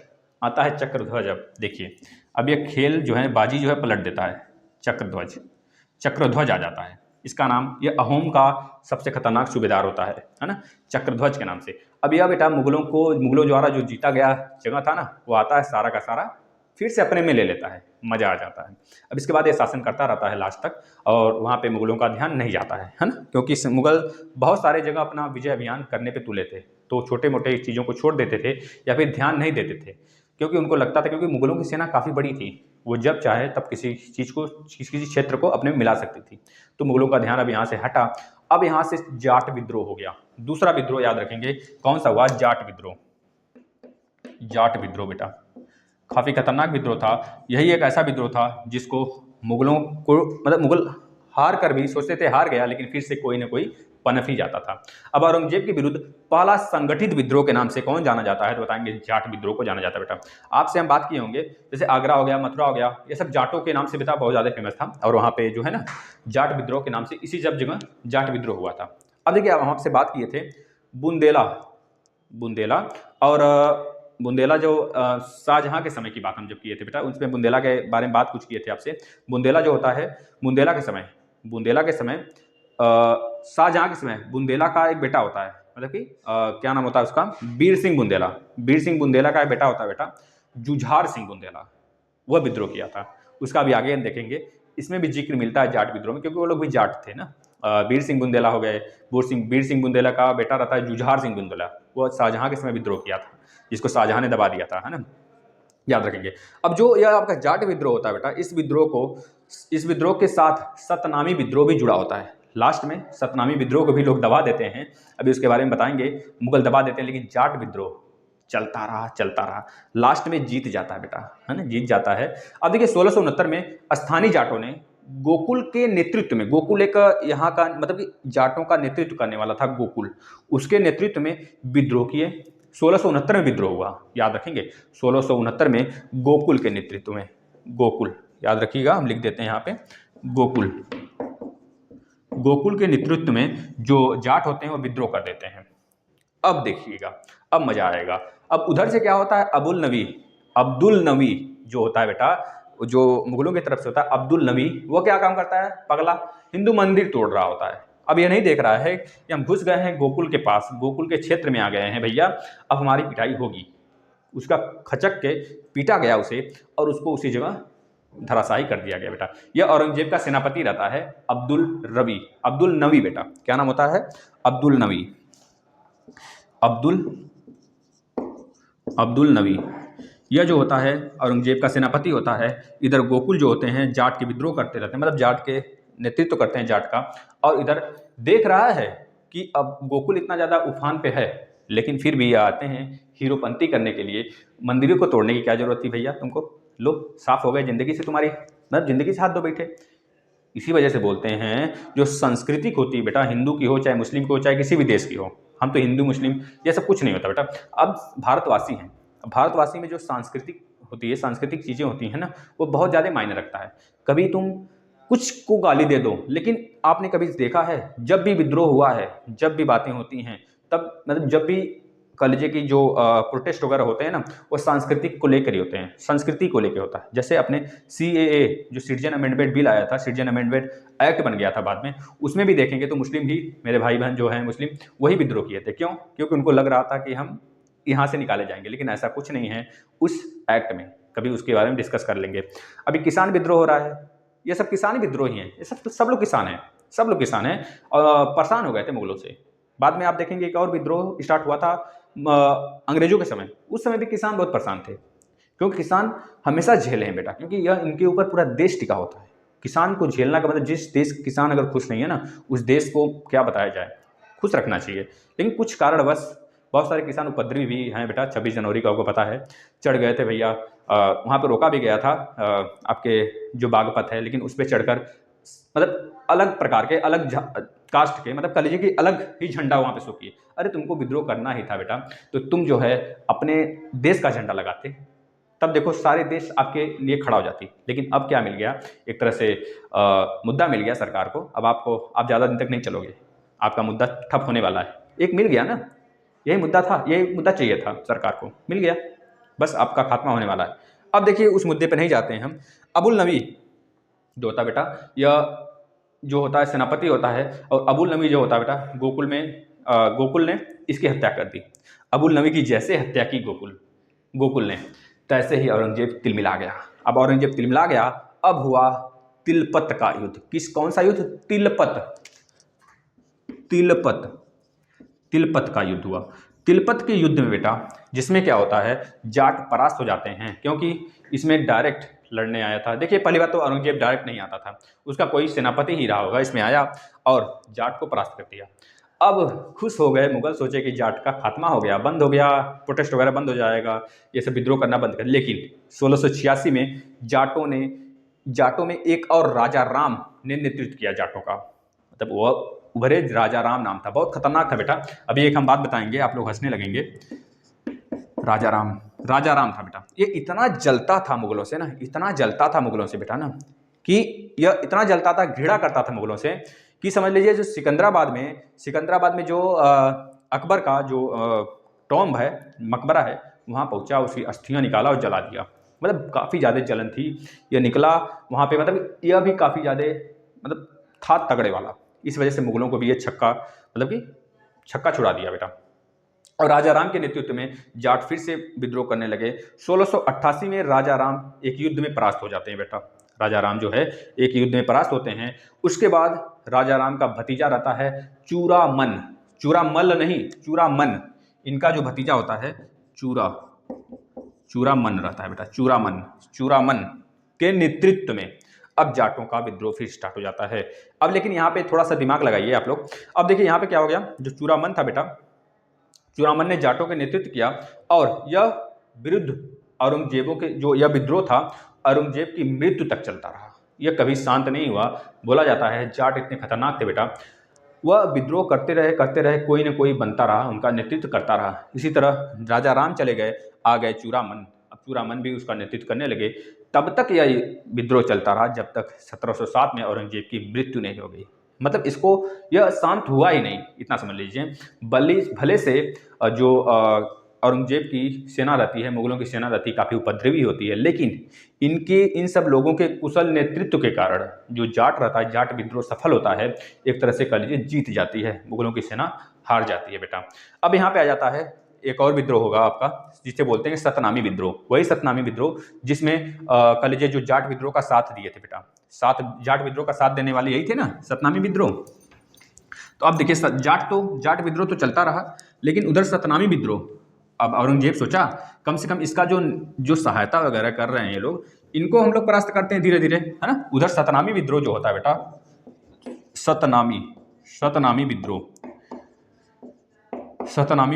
आता है चक्रध्वज। अब देखिए अब ये खेल जो है बाजी जो है पलट देता है चक्रध्वज, चक्रध्वज आ जाता है इसका नाम। ये अहोम का सबसे खतरनाक सूबेदार होता है ना, चक्रध्वज के नाम से। अब यह बेटा मुगलों द्वारा जो जीता गया जगह था ना, वो आता है सारा का सारा फिर से अपने में ले लेता है, मजा आ जाता है। अब इसके बाद ये शासन करता रहता है लास्ट तक और वहाँ पे मुगलों का ध्यान नहीं जाता है ना, क्योंकि मुगल बहुत सारे जगह अपना विजय अभियान करने पे तुले थे, तो छोटे मोटे चीज़ों को छोड़ देते थे या फिर ध्यान नहीं देते थे, क्योंकि उनको लगता था क्योंकि मुगलों की सेना काफ़ी बड़ी थी, वो जब चाहे तब किसी चीज़ को किसी क्षेत्र को अपने में मिला सकती थी। तो मुगलों का ध्यान अब यहाँ से हटा। अब यहाँ से जाट विद्रोह हो गया, दूसरा विद्रोह याद रखेंगे कौन सा हुआ, जाट विद्रोह। जाट विद्रोह बेटा काफ़ी खतरनाक विद्रोह था। यही एक ऐसा विद्रोह था जिसको मुगलों को मतलब मुगल हार कर भी सोचते थे हार गया, लेकिन फिर से कोई ना कोई पनप ही जाता था। अब औरंगजेब के विरुद्ध पहला संगठित विद्रोह के नाम से कौन जाना जाता है, तो बताएंगे जाट विद्रोह को जाना जाता है बेटा। आपसे हम बात किए होंगे जैसे आगरा हो गया, मथुरा हो गया, ये सब जाटों के नाम से बेटा बहुत ज़्यादा फेमस था, और वहाँ पे जो है ना जाट विद्रोह के नाम से इसी सब जगह जाट विद्रोह हुआ था। अब देखिए हम आपसे बात किए थे बुंदेला, बुंदेला और बुंदेला जो शाहजहां के समय की बात हम जब किए थे बेटा, उसमें बुंदेला के बारे में बात कुछ किए थे आपसे। बुंदेला जो होता है, बुंदेला के समय शाहजहां के समय बुंदेला का एक बेटा होता है, मतलब कि क्या नाम होता है उसका, वीर सिंह बुंदेला। वीर सिंह बुंदेला का एक बेटा होता है बेटा जुझार सिंह बुंदेला, वह विद्रोह किया था। उसका भी आगे हम देखेंगे, इसमें भी जिक्र मिलता है जाट विद्रोह में, क्योंकि वो लोग भी जाट थे ना। वीर सिंह बुंदेला हो गए, वीर सिंह बुंदेला का बेटा रहता है जुझार सिंह बुंदेला, वो शाहजहां के समय विद्रोह किया था, जिसको शाहजहां ने दबा दिया था, है ना, याद रखेंगे। अब जो यह आपका जाट विद्रोह होता है बेटा, इस विद्रोह के साथ सतनामी विद्रोह भी जुड़ा होता है। लास्ट में सतनामी विद्रोह को भी लोग दबा देते हैं, अभी उसके बारे में बताएंगे। मुगल दबा देते हैं, लेकिन जाट विद्रोह चलता रहा, लास्ट में जीत जाता है बेटा, है ना, जीत जाता है। अब देखिए 1669 में स्थानीय जाटों ने गोकुल के नेतृत्व में, गोकुल एक यहाँ का मतलब कि जाटों का नेतृत्व करने वाला था गोकुल, उसके नेतृत्व में विद्रोह किए। 1669 में विद्रोह हुआ, याद रखेंगे 1669 में गोकुल के नेतृत्व में, गोकुल याद रखिएगा, हम लिख देते हैं यहाँ पे गोकुल के नेतृत्व में जो जाट होते हैं वो विद्रोह कर देते हैं। अब देखिएगा, अब मजा आएगा। अब उधर से क्या होता है, अब्दुल नवी जो होता है बेटा, जो मुगलों की तरफ से होता है, अब्दुल नवी, वो क्या काम करता है, पगला हिंदू मंदिर तोड़ रहा होता है। अब ये नहीं देख रहा है कि हम घुस गए हैं गोकुल के पास, गोकुल के क्षेत्र में आ गए हैं भैया, अब हमारी पिटाई होगी। उसका खचक के पीटा गया उसे, और उसको उसी जगह धराशायी कर दिया गया बेटा। यह औरंगजेब का सेनापति रहता है अब्दुल नवी बेटा, क्या नाम होता है, अब्दुल नवी। यह जो होता है औरंगजेब का सेनापति होता है। इधर गोकुल जो होते हैं जाट के विद्रोह करते रहते हैं, मतलब जाट के नेतृत्व करते हैं जाट का, और इधर देख रहा है कि अब गोकुल इतना ज़्यादा उफान पे है, लेकिन फिर भी ये आते हैं हीरोपंती करने के लिए। मंदिरों को तोड़ने की क्या जरूरत थी भैया तुमको, लो साफ हो गए जिंदगी से, तुम्हारी मतलब जिंदगी से हाथ धो बैठे। इसी वजह से बोलते हैं जो संस्कृतिक होती है बेटा, हिंदू की हो चाहे मुस्लिम की हो चाहे किसी भी देश की हो, हम तो हिंदू मुस्लिम ये सब कुछ नहीं होता बेटा। अब भारतवासी हैं, भारतवासी में जो सांस्कृतिक होती है, सांस्कृतिक चीज़ें होती हैं ना, वो बहुत ज़्यादा मायने रखता है। कभी तुम कुछ को गाली दे दो, लेकिन आपने कभी देखा है जब भी विद्रोह हुआ है, जब भी बातें होती हैं, तब मतलब जब भी कॉलेज की जो प्रोटेस्ट वगैरह होते हैं ना, वो सांस्कृतिक को लेकर ही होते हैं, संस्कृति को लेकर होता है। जैसे अपने CAA जो सिटीजन अमेंडमेंट बिल आया था, सिटीजन अमेंडमेंट एक्ट बन गया था बाद में, उसमें भी देखेंगे तो मुस्लिम भी, मेरे भाई बहन जो हैं मुस्लिम, वही विद्रोह किए थे। क्यों? क्योंकि उनको लग रहा था कि हम यहाँ से निकाले जाएंगे, लेकिन ऐसा कुछ नहीं है उस एक्ट में। कभी उसके बारे में डिस्कस कर लेंगे। अभी किसान विद्रोह हो रहा है, ये सब किसान विद्रोह ही हैं, ये सब लोग किसान हैं, सब लोग किसान हैं और परेशान हो गए थे मुगलों से। बाद में आप देखेंगे एक और विद्रोह स्टार्ट हुआ था अंग्रेजों के समय। उस समय भी किसान बहुत परेशान थे, क्योंकि किसान हमेशा झेले हैं बेटा, क्योंकि यह इनके ऊपर पूरा देश टिका होता है। किसान को झेलना का मतलब, जिस देश किसान अगर खुश नहीं है ना, उस देश को क्या बताया जाए, खुश रखना चाहिए। लेकिन कुछ कारणवश बहुत सारे किसान उपद्रवी भी हैं बेटा। 26 जनवरी का आपको पता है, चढ़ गए थे भैया, वहाँ पर रोका भी गया था आपके जो बागपत है, लेकिन उस पर चढ़कर मतलब अलग प्रकार के, अलग कास्ट के, मतलब कलीजे की अलग ही झंडा वहाँ पे शो किए। अरे तुमको विद्रोह करना ही था बेटा, तो तुम जो है अपने देश का झंडा लगाते, तब देखो सारे देश आपके लिए खड़ा हो जाती। लेकिन अब क्या मिल गया, एक तरह से मुद्दा मिल गया सरकार को। अब आप ज़्यादा दिन तक नहीं चलोगे, आपका मुद्दा ठप होने वाला है। एक मिल गया ना, यही मुद्दा था, यही मुद्दा चाहिए था सरकार को, मिल गया, बस आपका खात्मा होने वाला है। अब देखिए उस मुद्दे पे नहीं जाते हैं हम। अबुल नबी जो होता है बेटा, यह जो होता है सेनापति होता है, और अबुल नबी जो होता है बेटा, गोकुल ने इसकी हत्या कर दी। अबुल नबी की जैसे हत्या की गोकुल ने, तैसे ही औरंगजेब तिलमिला गया। अब औरंगजेब तिलमिला गया, अब हुआ तिलपत का युद्ध। कौन सा युद्ध? तिलपत का युद्ध हुआ। तिलपत के युद्ध में बेटा, जिसमें क्या होता है, जाट परास्त हो जाते हैं, क्योंकि इसमें डायरेक्ट लड़ने आया था। देखिए पहली बात तो औरंगजेब डायरेक्ट नहीं आता था, उसका कोई सेनापति ही रहा होगा, इसमें आया और जाट को परास्त कर दिया। अब खुश हो गए मुगल, सोचे कि जाट का खात्मा हो गया, बंद हो गया, प्रोटेस्ट वगैरह बंद हो जाएगा, ये सब विद्रोह करना बंद कर। लेकिन 1686 में जाटों में एक और राजा राम ने नेतृत्व किया जाटों का, मतलब वो उभरे राजा राम नाम था, बहुत खतरनाक था बेटा। अभी एक हम बात बताएंगे, आप लोग हंसने लगेंगे। राजा राम था बेटा, ये इतना जलता था मुगलों से ना, इतना जलता था मुगलों से बेटा ना, कि यह इतना जलता था, घृणा करता था मुगलों से, कि समझ लीजिए जो सिकंदराबाद में जो अकबर का जो टॉम्ब है, मकबरा है, वहाँ पहुँचा, उसकी अस्थियाँ निकाला और जला दिया। मतलब काफ़ी ज़्यादा जलन थी, यह निकला वहाँ पे, मतलब यह भी काफ़ी ज़्यादा मतलब था तगड़े वाला। इस वजह से मुगलों को भी ये छक्का छुड़ा दिया बेटा। और राजा राम के नेतृत्व में जाट फिर से विद्रोह करने लगे। 1688 में राजा राम एक युद्ध में परास्त हो जाते हैं बेटा। राजा राम जो है एक युद्ध में परास्त होते हैं। उसके बाद राजा राम का भतीजा रहता है चूड़ामन, चूड़ामल नहीं, चूड़ामन, इनका जो भतीजा होता है चूड़ामन रहता है बेटा, चूड़ामन के नेतृत्व में अब जाटों का विद्रोह फिर स्टार्ट हो जाता है। अब लेकिन यहाँ पे थोड़ा सा दिमाग लगाइए आप लोग। अब देखिए यहाँ पे क्या हो गया, जो चूड़ामन था बेटा, चूड़ामन ने जाटों का नेतृत्व किया, और यह विरुद्ध औरंगजेबों के जो यह विद्रोह था, औरंगजेब की मृत्यु तक चलता रहा, यह कभी शांत नहीं हुआ। बोला जाता है जाट इतने खतरनाक थे बेटा, वह विद्रोह करते रहे, कोई न कोई बनता रहा, उनका नेतृत्व करता रहा। इसी तरह राजा राम चले गए, आ गए चूड़ामन, अब चूड़ामन भी उसका नेतृत्व करने लगे। तब तक यह विद्रोह चलता रहा जब तक 1707 में औरंगजेब की मृत्यु नहीं हो गई। मतलब इसको यह शांत हुआ ही नहीं, इतना समझ लीजिए। भले से जो औरंगजेब की सेना रहती है, मुगलों की सेना रहती है, काफ़ी उपद्रवी होती है, लेकिन इन सब लोगों के कुशल नेतृत्व के कारण जो जाट रहता है, जाट विद्रोह सफल होता है, एक तरह से कह लीजिए जीत जाती है, मुगलों की सेना हार जाती है बेटा। अब यहाँ पे आ जाता है एक और विद्रोह होगा आपका, जिसे बोलते हैं सतनामी विद्रोह। वही सतनामी विद्रोह जिसमें कह लीजिए जो जाट विद्रोह का साथ दिए थे बेटा, जाट विद्रोह का साथ देने वाले यही थे ना, सतनामी विद्रोह। तो अब देखिए जाट विद्रोह तो चलता रहा, लेकिन उधर सतनामी विद्रोह, अब औरंगजेब सोचा कम से कम इसका जो सहायता वगैरह कर रहे हैं ये लोग, इनको हम लोग परास्त करते हैं धीरे धीरे, है ना। उधर सतनामी विद्रोह जो होता है बेटा, सतनामी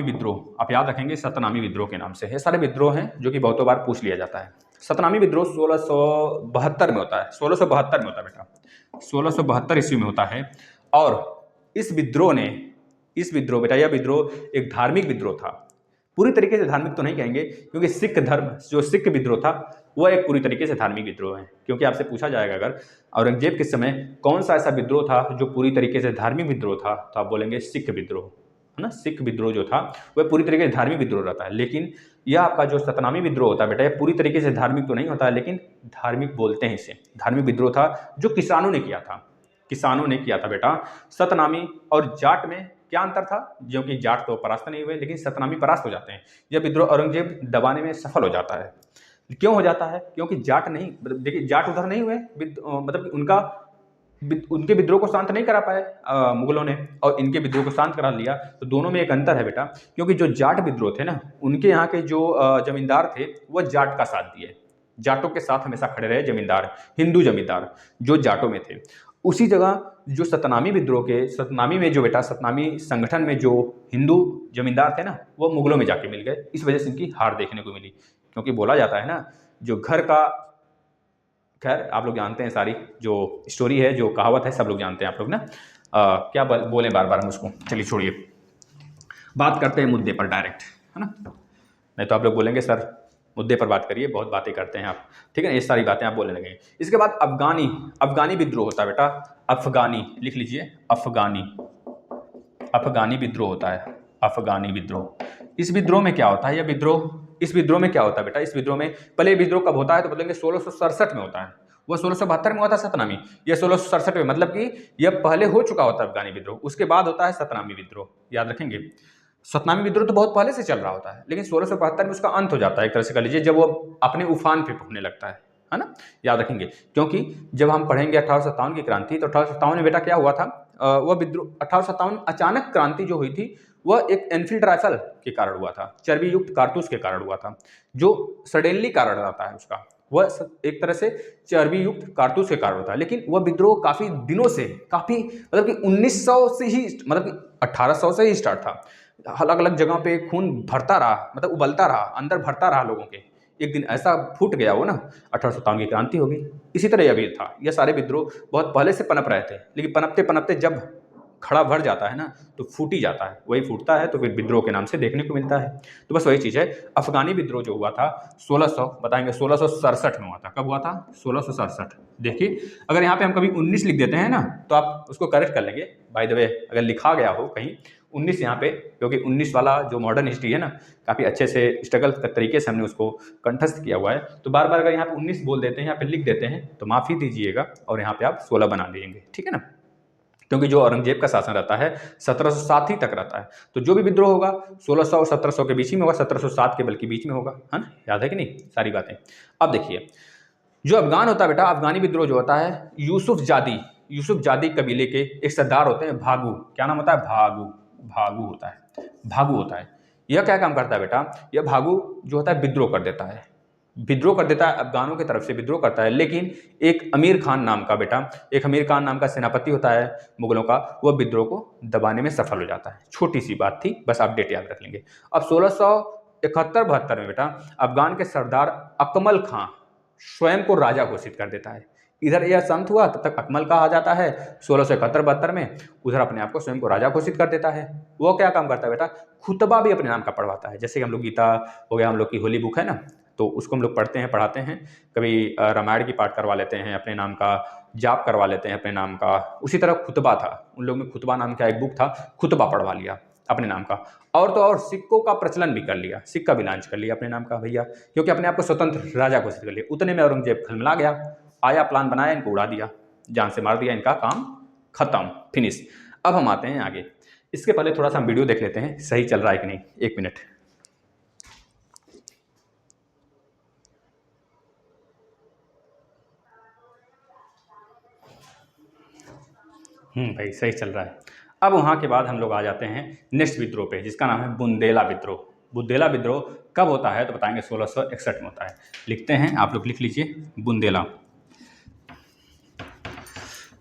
विद्रोह आप याद रखेंगे, सतनामी विद्रोह के नाम से है। सारे विद्रोह हैं जो कि बहुतों बार पूछ लिया जाता है। सतनामी विद्रोह 1672 में होता है, 1672 में होता है बेटा, 1672 ईस्वी में होता है। और इस विद्रोह बेटा, यह विद्रोह एक धार्मिक विद्रोह था। पूरी तरीके से धार्मिक तो नहीं कहेंगे, क्योंकि सिख विद्रोह था, वह एक पूरी तरीके से धार्मिक विद्रोह है। क्योंकि आपसे पूछा जाएगा अगर औरंगजेब के समय कौन सा ऐसा विद्रोह था जो पूरी तरीके से धार्मिक विद्रोह था, तो आप बोलेंगे सिख विद्रोह, है ना। सिख विद्रोह जो था वह पूरी तरीके से धार्मिक विद्रोह रहता है। लेकिन यह आपका जो सतनामी विद्रोह होता है बेटा, यह पूरी तरीके से धार्मिक तो नहीं होता है, लेकिन धार्मिक बोलते हैं इसे। धार्मिक विद्रोह था जो किसानों ने किया था बेटा। सतनामी और जाट में क्या अंतर था, जो कि जाट तो परास्त नहीं हुए, लेकिन सतनामी परास्त हो जाते हैं। यह विद्रोह औरंगजेब दबाने में सफल हो जाता है। क्यों हो जाता है? क्योंकि जाट नहीं, देखिए जाट उधर नहीं हुए, मतलब उनका उनके विद्रोह को शांत नहीं करा पाए मुगलों ने, और इनके विद्रोह को शांत करा लिया। तो दोनों में एक अंतर है बेटा, क्योंकि जो जाट विद्रोह थे ना, उनके यहाँ के जो जमींदार थे वो जाट का साथ दिए, जाटों के साथ हमेशा खड़े रहे जमींदार, हिंदू जमींदार जो जाटों में थे। उसी जगह जो सतनामी विद्रोह के, सतनामी में जो बेटा, सतनामी संगठन में जो हिंदू जमींदार थे ना, वो मुगलों में जाके मिल गए। इस वजह से इनकी हार देखने को मिली, क्योंकि बोला जाता है ना, जो घर का, खैर आप लोग जानते हैं सारी जो स्टोरी है, जो कहावत है, सब लोग जानते हैं आप लोग ना। क्या बोले बार बार हम उसको, चलिए छोड़िए, बात करते हैं मुद्दे पर डायरेक्ट, है ना। नहीं तो आप लोग बोलेंगे सर मुद्दे पर बात करिए, बहुत बातें करते हैं आप, ठीक है ना, ये सारी बातें आप बोलने लगेंगे। इसके बाद अफगानी विद्रोह होता है बेटा, अफगानी लिख लीजिए, अफगानी विद्रोह होता है, अफगानी विद्रोह। इस विद्रोह में क्या होता है, इस विद्रोह में क्या होता है बेटा, इस विद्रोह में, पहले विद्रोह कब होता है तो बोलेंगे 1667 में होता है, वो 1672 में हुआ था सतनामी, ये 1667 में, मतलब कि यह पहले हो चुका होता है अफगानी विद्रोह, उसके बाद होता है सतनामी विद्रोह, याद रखेंगे। सतनामी विद्रोह तो बहुत पहले से चल रहा होता है, लेकिन 1672 में उसका अंत हो जाता है, एक तरह से कह लीजिए, जब वो अपने उफान पे पहुंचने लगता है ना, याद रखेंगे। क्योंकि जब हम पढ़ेंगे 1857 की क्रांति, तो 1857 में बेटा क्या हुआ था, वह विद्रोह 1857 अचानक क्रांति जो हुई थी, वह एक एनफील्ड राइफल के कारण हुआ था, चर्बी युक्त कारतूस के कारण हुआ था, जो सडनली कारण आता है उसका, वह एक तरह से चर्बी युक्त कारतूस के कारण होता है। लेकिन वह विद्रोह काफी दिनों से, काफी मतलब कि 1900 से ही, मतलब कि 1800 से ही स्टार्ट था, अलग अलग जगह पे खून भरता रहा, मतलब उबलता रहा, अंदर भरता रहा लोगों के, एक दिन ऐसा फूट गया वो ना, 1857 की क्रांति हो गई। इसी तरह यह भी था, यह सारे विद्रोह बहुत पहले से पनप रहे थे, लेकिन पनपते पनपते जब खड़ा भर जाता है ना, तो फूट ही जाता है, वही फूटता है, तो फिर विद्रोह के नाम से देखने को मिलता है। तो बस वही चीज़ है। अफगानी विद्रोह जो हुआ था 1600, बताएंगे 1667 में हुआ था। कब हुआ था? 1667। देखिए, अगर यहाँ पे हम कभी 19 लिख देते हैं ना, तो आप उसको करेक्ट कर लेंगे, बाय द वे, अगर लिखा गया हो कहीं 19 यहाँ पे, क्योंकि 19 वाला जो मॉडर्न हिस्ट्री है ना, काफ़ी अच्छे से स्ट्रगल तरीके से हमने उसको कंठस्थ किया हुआ है। तो बार बार अगर यहाँ पे 19 बोल देते हैं, यहाँ पे लिख देते हैं, तो माफ़ी दीजिएगा, और यहाँ पे आप 16 बना लेंगे, ठीक है ना, क्योंकि जो औरंगजेब का शासन रहता है 1707 ही तक रहता है। तो जो भी विद्रोह होगा 1600 और 1700 के बीच ही में होगा, 1707 के बल्कि बीच में होगा, है ना, याद है कि नहीं सारी बातें। अब देखिए, जो अफगान होता है बेटा, अफगानी विद्रोह जो होता है, यूसुफ जादी कबीले के एक सरदार होते हैं, भागू, क्या नाम होता है? भागू होता है। यह क्या काम करता है बेटा? यह भागू जो होता है विद्रोह कर देता है, अफगानों की तरफ से विद्रोह करता है। लेकिन एक अमीर खान नाम का सेनापति होता है मुगलों का, वह विद्रोह को दबाने में सफल हो जाता है। छोटी सी बात थी, बस अपडेट याद रख लेंगे। अब 1671-72 में बेटा अफगान के सरदार अकमल खां स्वयं को राजा घोषित कर देता है। इधर यह संत हुआ, तब तक अकमल कहा जाता है 1671-72 में, उधर अपने आप को स्वयं को राजा घोषित कर देता है। वो क्या काम करता है बेटा? खुतबा भी अपने नाम का पढ़वाता है। जैसे कि हम लोग गीता हो गया, हम लोग की होली बुक है ना, तो उसको हम लोग पढ़ते हैं, पढ़ाते हैं, कभी रामायण की पाठ करवा लेते हैं अपने नाम का, जाप करवा लेते हैं अपने नाम का। उसी तरह खुतबा था, उन लोगों में खुतबा नाम का एक बुक था, खुतबा पढ़वा लिया अपने नाम का। और तो और सिक्कों का प्रचलन भी कर लिया, सिक्का भी लॉन्च कर लिया अपने नाम का भैया, क्योंकि अपने आप को स्वतंत्र राजा घोषित कर लिया। उतने में औरंगजेब खलमला गया, आया, प्लान बनाया, इनको उड़ा दिया, जान से मार दिया, इनका काम खत्म, फिनिश। अब हम आते हैं आगे। इसके पहले थोड़ा सा हम वीडियो देख लेते हैं, सही चल रहा है कि नहीं, 1 मिनट। भाई सही चल रहा है। अब वहाँ के बाद हम लोग आ जाते हैं नेक्स्ट विद्रोह पे, जिसका नाम है बुंदेला विद्रोह। बुंदेला विद्रोह कब होता है तो बताएंगे 1661 में होता है। लिखते हैं, आप लोग लिख लीजिए, बुंदेला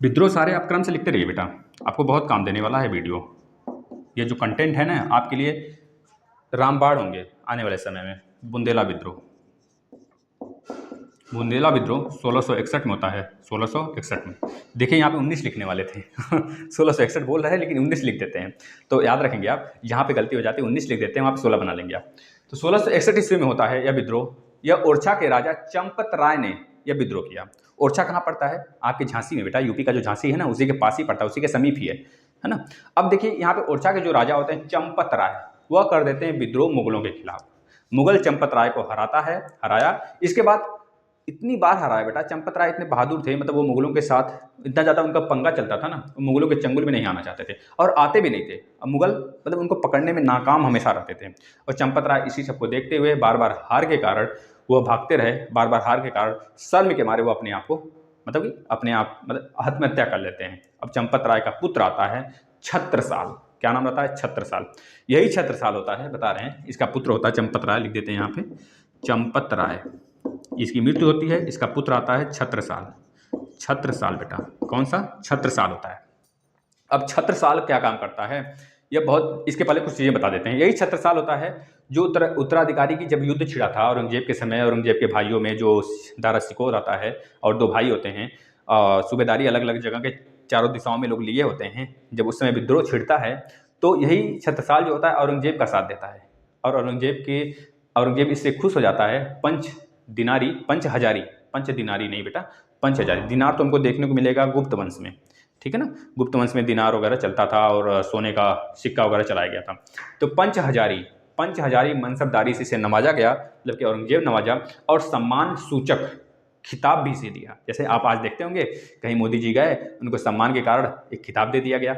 विद्रोह। सारे आप क्रम से लिखते रहिए बेटा, आपको बहुत काम देने वाला है वीडियो। ये जो कंटेंट है ना, आपके लिए रामबाण होंगे आने वाले समय में। बुंदेला विद्रोह 1661 में होता है, 1661 में। देखिए यहाँ पे 19 लिखने वाले थे 1661 बोल रहे हैं, लेकिन 19 लिख देते हैं, तो याद रखेंगे आप, जहाँ पे गलती हो जाती है 19 लिख देते हैं, वहाँ पे 16 बना लेंगे आप। तो 1661 ईस्वी में होता है यह विद्रोह। यह ओरछा के राजा चंपत राय ने यह विद्रोह किया। ओरछा कहाँ पड़ता है? आपके झांसी में बेटा, यूपी का जो झांसी है ना, उसी के पास ही पड़ता है, उसी के समीप ही है ना। अब देखिए यहाँ पे ओरछा के जो राजा होते हैं चंपत राय, वह कर देते हैं विद्रोह मुगलों के खिलाफ। मुगल चंपत राय को हराया। इसके बाद इतनी बार हराया बेटा, चंपत राय इतने बहादुर थे, मतलब वो मुगलों के साथ इतना ज़्यादा उनका पंगा चलता था ना, मुगलों के चंगुल में नहीं आना चाहते थे, और आते भी नहीं थे। अब मुगल मतलब उनको पकड़ने में नाकाम हमेशा रहते थे, और चंपत राय इसी सबको देखते हुए बार बार हार के कारण वो भागते रहे, बार बार हार के कारण शर्म के मारे वो अपने आप को मतलब कि अपने आप मतलब आत्महत्या कर लेते हैं। अब चंपत राय का पुत्र आता है छत्रसाल। क्या नाम रहता है? छत्रसाल। यही छत्रसाल होता है, बता रहे हैं, इसका पुत्र होता है चंपत राय, लिख देते हैं यहाँ पे चंपत राय। इसकी मृत्यु होती है, इसका पुत्र आता है छत्रसाल। छत्रसाल बेटा, कौन सा? छत्रसाल होता है। अब छत्रसाल क्या काम करता है, यह बहुत, इसके पहले कुछ चीज़ें बता देते हैं। यही छत्रसाल होता है जो उत्तराधिकारी की जब युद्ध छिड़ा था औरंगजेब के समय, औरंगजेब के भाइयों में जो दारा सिकोर आता है और दो भाई होते हैं, सूबेदारी अलग अलग जगह के चारों दिशाओं में लोग लिए होते हैं। जब उस समय विद्रोह छिड़ता है तो यही छत्रसाल जो होता है औरंगजेब का साथ देता है, और औरंगजेब इससे खुश हो जाता है। पंच दिनारी नहीं बेटा, 5,000 दिनार तो हमको देखने को मिलेगा गुप्त वंश में, ठीक है ना। गुप्त वंश में दिनार वगैरह चलता था और सोने का सिक्का वगैरह चलाया गया था। तो 5,000 मनसबदारी से इसे नवाजा गया, मतलब कि औरंगजेब नवाजा, और सम्मान सूचक खिताब भी इसे दिया। जैसे आप आज देखते होंगे कहीं मोदी जी गए, उनको सम्मान के कारण एक खिताब दे दिया गया।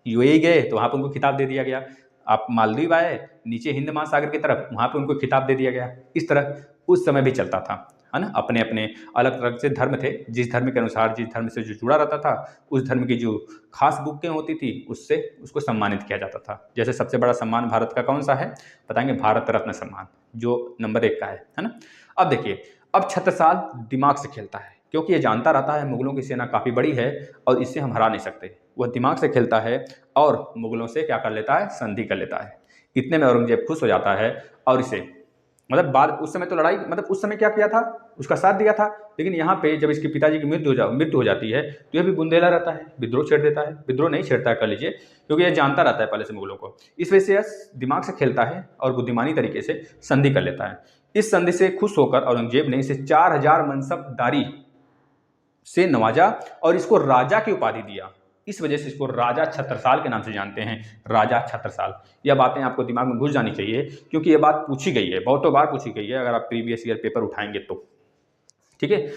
यूएई गए तो वहाँ पर उनको खिताब दे दिया गया। आप मालदीव आए नीचे हिंद महासागर की तरफ, वहाँ पर उनको खिताब दे दिया गया। इस तरह उस समय भी चलता था, है ना। अपने अपने अलग अलग से धर्म थे, जिस धर्म के अनुसार, जिस धर्म से जो जुड़ा रहता था, उस धर्म की जो खास बुकें होती थी उससे उसको सम्मानित किया जाता था। जैसे सबसे बड़ा सम्मान भारत का कौन सा है बताएंगे? भारत रत्न सम्मान, जो नंबर 1 का है ना। अब देखिए, अब छत्रसाल दिमाग से खेलता है, क्योंकि ये जानता रहता है मुगलों की सेना काफ़ी बड़ी है और इससे हम हरा नहीं सकते। वह दिमाग से खेलता है और मुगलों से क्या कर लेता है? संधि कर लेता है। इतने में औरंगजेब खुश हो जाता है और इसे, मतलब बाद, उस समय तो लड़ाई, मतलब उस समय क्या किया था, उसका साथ दिया था, लेकिन यहाँ पे जब इसके पिताजी की मृत्यु हो जाती है तो यह भी बुंदेला रहता है, विद्रोह छेड़ देता है। विद्रोह नहीं छेड़ता है कर लीजिए, क्योंकि यह जानता रहता है पहले से मुगलों को। इस वजह से यह दिमाग से खेलता है और बुद्धिमानी तरीके से संधि कर लेता है। इस संधि से खुश होकर औरंगजेब ने इसे 4,000 मनसबदारी से नवाजा और इसको राजा की उपाधि दिया। इस वजह से इसको राजा छत्रसाल के नाम से जानते हैं, राजा छत्रसाल। यह बातें आपको दिमाग में घुस जानी चाहिए, क्योंकि यह बात पूछी गई है, बहुतों बार पूछी गई है, अगर आप प्रीवियस ईयर पेपर उठाएंगे तो, ठीक है।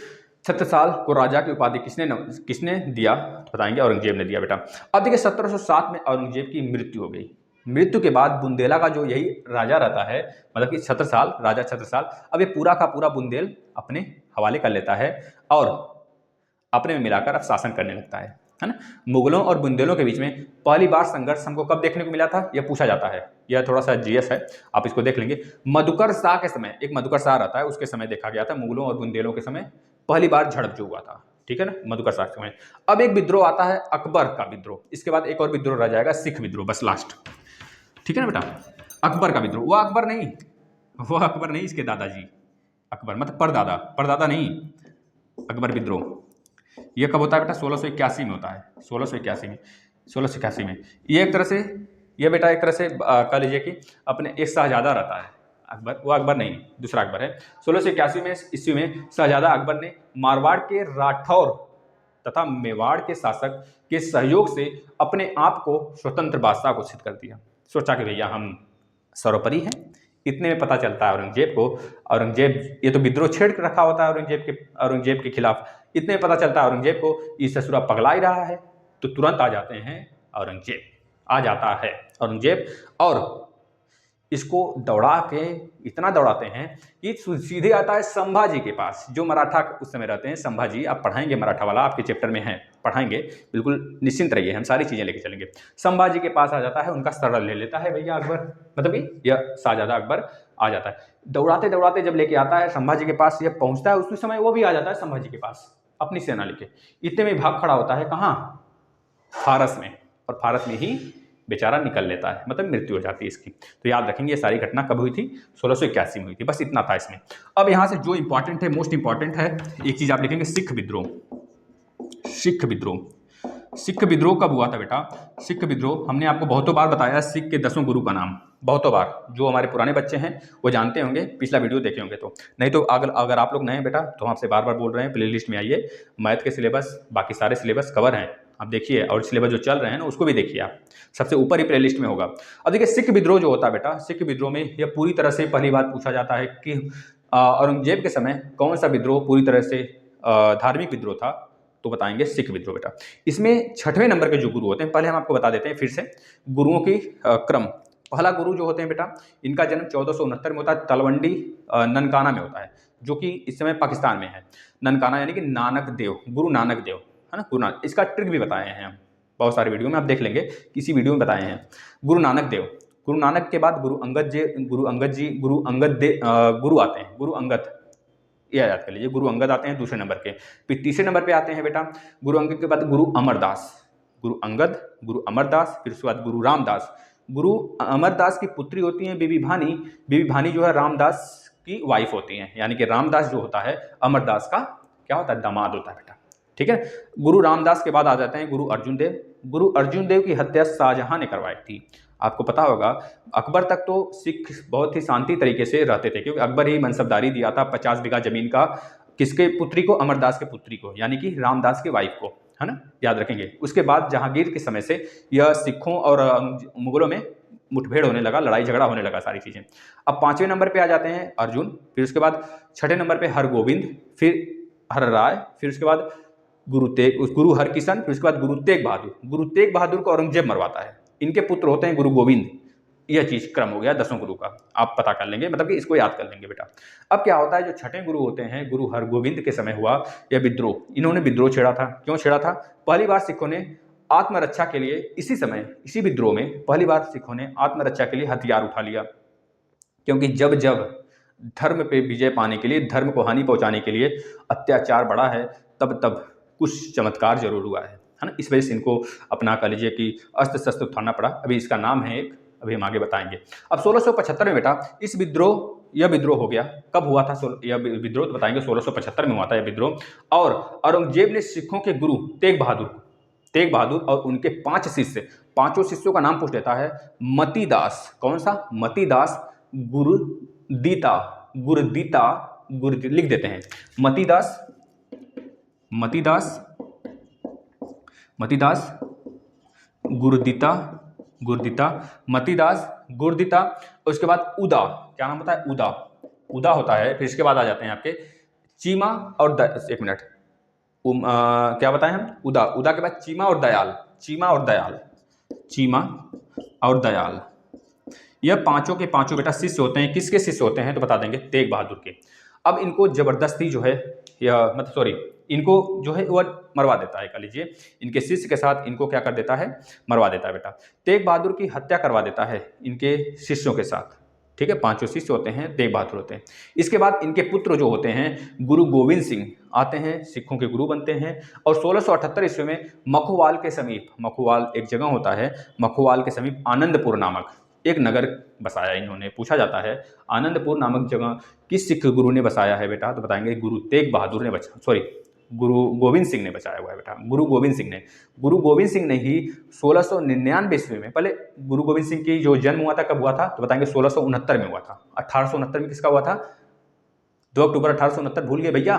छत्रसाल को राजा की उपाधि किसने दिया बताएंगे? औरंगजेब ने दिया बेटा। अब देखिए 1707 में औरंगजेब की मृत्यु हो गई। मृत्यु के बाद बुंदेला का जो यही राजा रहता है, मतलब कि छत्रसाल, राजा छत्रसाल, अब ये पूरा का पूरा बुंदेल अपने हवाले कर लेता है और अपने में मिलाकर अब शासन करने लगता है ना। मुगलों और बुंदेलों के बीच में पहली बार संघर्ष हमको कब देखने को मिला था, यह पूछा जाता है। यह थोड़ा सा जीएस है, आप इसको देख लेंगे। मधुकर शाह के समय, एक मधुकर शाह रहता है, उसके समय देखा गया था मुगलों और बुंदेलों के समय पहली बार झड़प जो हुआ था, ठीक है ना, मधुकर शाह के समय। अब एक विद्रोह आता है अकबर का विद्रोह, इसके बाद एक और विद्रोह रह जाएगा, सिख विद्रोह, बस लास्ट, ठीक है ना बेटा। अकबर का विद्रोह, वह अकबर नहीं, इसके दादाजी अकबर, मतलब परदादा नहीं, अकबर विद्रोह। ये कब होता है बेटा? 1681 में होता है, 1681 में। ये एक तरह से, ये बेटा एक तरह से कह लीजिए कि अपने एक शाहजादा रहता है अकबर, वो अकबर नहीं, दूसरा अकबर है। 1681 में ईस्वी में शाहजादा अकबर ने मारवाड़ के राठौर तथा मेवाड़ के शासक के सहयोग से अपने आप को स्वतंत्र बादशाह घोषित कर दिया। सोचा कि भैया हम सर्वोपरि हैं। इतने में पता चलता है औरंगजेब को, औरंगजेब ये तो विद्रोह छेड़ के रखा होता है औरंगजेब के खिलाफ। इतने में पता चलता है औरंगजेब को, ये ससुरा पगला ही रहा है, तो तुरंत आ जाते हैं औरंगजेब, आ जाता है औरंगजेब और इसको दौड़ा के, इतना दौड़ाते हैं कि सीधे आता है संभाजी के पास, जो मराठा उस समय रहते हैं। संभाजी, आप पढ़ाएंगे, मराठा वाला आपके चैप्टर में है, पढ़ाएंगे, बिल्कुल निश्चिंत रहिए, हम सारी चीज़ें लेके चलेंगे। संभाजी के पास आ जाता है, उनका शरण ले लेता है भैया अकबर, मतलब कि यह शाहजादा अकबर आ जाता है। दौड़ाते दौड़ाते जब लेके आता है संभाजी के पास, यह पहुंचता है, उसी समय वो भी आ जाता है संभाजी के पास अपनी सेना लेके। इतने में भाग खड़ा होता है कहाँ? फारस में, और फारस में ही बेचारा निकल लेता है, मतलब मृत्यु हो जाती है इसकी। तो याद रखेंगे ये सारी घटना कब हुई थी? 1681 में हुई थी, बस इतना था इसमें। अब यहाँ से जो इंपॉर्टेंट है, मोस्ट इंपॉर्टेंट है, एक चीज आप लिखेंगे, सिख विद्रोह। सिख विद्रोह कब हुआ था बेटा? सिख विद्रोह हमने आपको बहुतों बार बताया, सिख के 10 गुरु का नाम बहुतों बार, जो हमारे पुराने बच्चे हैं वो जानते होंगे, पिछला वीडियो देखे होंगे तो। नहीं तो अगर आप लोग नए हैं बेटा, तो आपसे बार बार बोल रहे हैं, प्ले लिस्ट में आइए, मैथ के सिलेबस, बाकी सारे सिलेबस कवर हैं, आप देखिए, और सिलेबस जो चल रहे हैं ना उसको भी देखिए, आप सबसे ऊपर ही प्ले लिस्ट में होगा। अब देखिए सिख विद्रोह जो होता है बेटा, सिख विद्रोह में यह पूरी तरह से, पहली बात पूछा जाता है कि औरंगजेब के समय कौन सा विद्रोह पूरी तरह से धार्मिक विद्रोह था, तो बताएंगे सिख विद्रोह बेटा। इसमें 6वें नंबर के जो गुरु होते हैं, पहले हम आपको बता देते हैं फिर से गुरुओं की क्रम। पहला गुरु जो होते हैं बेटा, इनका जन्म 1469 में होता है, तलवंडी ननकाना में होता है। जो कि इस समय पाकिस्तान में है। ननकाना यानी कि नानक देव, गुरु नानक देव, है ना, गुरु नानक। इसका ट्रिक भी बताए हैं हम बहुत सारे वीडियो में, आप देख लेंगे, किसी वीडियो में बताए हैं। गुरु नानक देव, गुरु नानक के बाद गुरु अंगद जी, गुरु आते हैं, गुरु अंगद, यह याद कर लीजिए, गुरु अंगद आते हैं दूसरे नंबर के। फिर तीसरे नंबर पे आते हैं बेटा गुरु अंगद के बाद गुरु अमरदास, गुरु अंगद, गुरु अमरदास, फिर उसके बाद गुरु रामदास। गुरु अमरदास की पुत्री होती हैं बीबी भानी, बीबी भानी जो है रामदास की वाइफ होती हैं, यानी कि रामदास जो होता है अमरदास का क्या होता है, दामाद होता है बेटा, ठीक है। गुरु रामदास के बाद आ जाते हैं गुरु अर्जुन देव। गुरु अर्जुन देव की हत्या शाहजहां ने करवाई थी। आपको पता होगा अकबर तक तो सिख बहुत ही शांति तरीके से रहते थे, क्योंकि अकबर ही मनसबदारी दिया था 50 बीघा जमीन का, किसके पुत्री को, अमरदास के पुत्री को, यानी कि रामदास की वाइफ को, है ना, याद रखेंगे। उसके बाद जहांगीर के समय से यह सिखों और मुगलों में मुठभेड़ होने लगा, लड़ाई झगड़ा होने लगा, सारी चीजें। अब 5वें नंबर पे आ जाते हैं अर्जुन, फिर उसके बाद 6ठे नंबर पे हरगोविंद, फिर हर राय, फिर उसके बाद गुरु हरकिशन, फिर उसके बाद गुरु तेग बहादुर। गुरु तेग बहादुर को औरंगजेब मरवाता है, इनके पुत्र होते हैं गुरु गोविंद। यह चीज क्रम हो गया 10 गुरु का, आप पता कर लेंगे, मतलब कि इसको याद कर लेंगे बेटा। अब क्या होता है, जो 6ठे गुरु होते हैं, गुरु हरगोविंद के समय हुआ यह विद्रोह, इन्होंने विद्रोह छेड़ा था। क्यों छेड़ा था? पहली बार सिखों ने आत्मरक्षा के लिए, इसी समय इसी विद्रोह में पहली बार सिखों ने आत्मरक्षा के लिए हथियार उठा लिया, क्योंकि जब जब धर्म पे विजय पाने के लिए, धर्म को हानि पहुंचाने के लिए अत्याचार बढ़ा है, तब तब कुछ चमत्कार जरूर हुआ है ना। इस वजह से इनको अपना कह लीजिए कि अस्त्र शस्त्र उठाना पड़ा। अभी इसका नाम है एक, अभी हम आगे बताएंगे। अब 1675 में बेटा यह विद्रोह हो गया। कब हुआ था यह विद्रोह? तो बताएंगे 1675 में हुआ था यह विद्रोह। और औरंगजेब ने सिखों के गुरु तेग बहादुर और उनके 5 शिष्य, 5 शिष्यों का नाम पूछ लेता है। मतीदास, कौन सा? मतीदास, गुरदीता, लिख देते हैं। मतीदास, गुरदीता, उसके बाद उदा, क्या नाम होता है? उदा होता है। फिर इसके बाद आ जाते हैं आपके चीमा और एक मिनट, क्या बताएं हम? उदा के बाद चीमा और दयाल। यह पांचों के पांचों बेटा शिष्य होते हैं। किसके शिष्य होते हैं? तो बता देंगे, तेग बहादुर के। अब इनको जबरदस्ती जो है, इनको जो है वह मरवा देता है, कह लीजिए इनके शिष्य के साथ इनको क्या कर देता है? मरवा देता है बेटा। तेग बहादुर की हत्या करवा देता है इनके शिष्यों के साथ, ठीक है। 5 शिष्य होते हैं, तेग बहादुर होते हैं। इसके बाद इनके पुत्र जो होते हैं गुरु गोविंद सिंह आते हैं, सिखों के गुरु बनते हैं। और 1678 ईस्वी में मखुवाल के समीप, मखुवाल एक जगह होता है, मखुवाल के समीप आनंदपुर नामक एक नगर बसाया इन्होंने। पूछा जाता है आनंदपुर नामक जगह किस सिख गुरु ने बसाया है बेटा? तो बताएंगे गुरु गोविंद सिंह ने बचाया हुआ है बेटा। गुरु गोविंद सिंह ने ही 1699 ईस्वी में, पहले गुरु गोविंद सिंह की जो जन्म हुआ था कब हुआ था? तो बताएंगे 1669 में हुआ था। 1869 में किसका हुआ था? 2 अक्टूबर 1869, भूल गए भैया?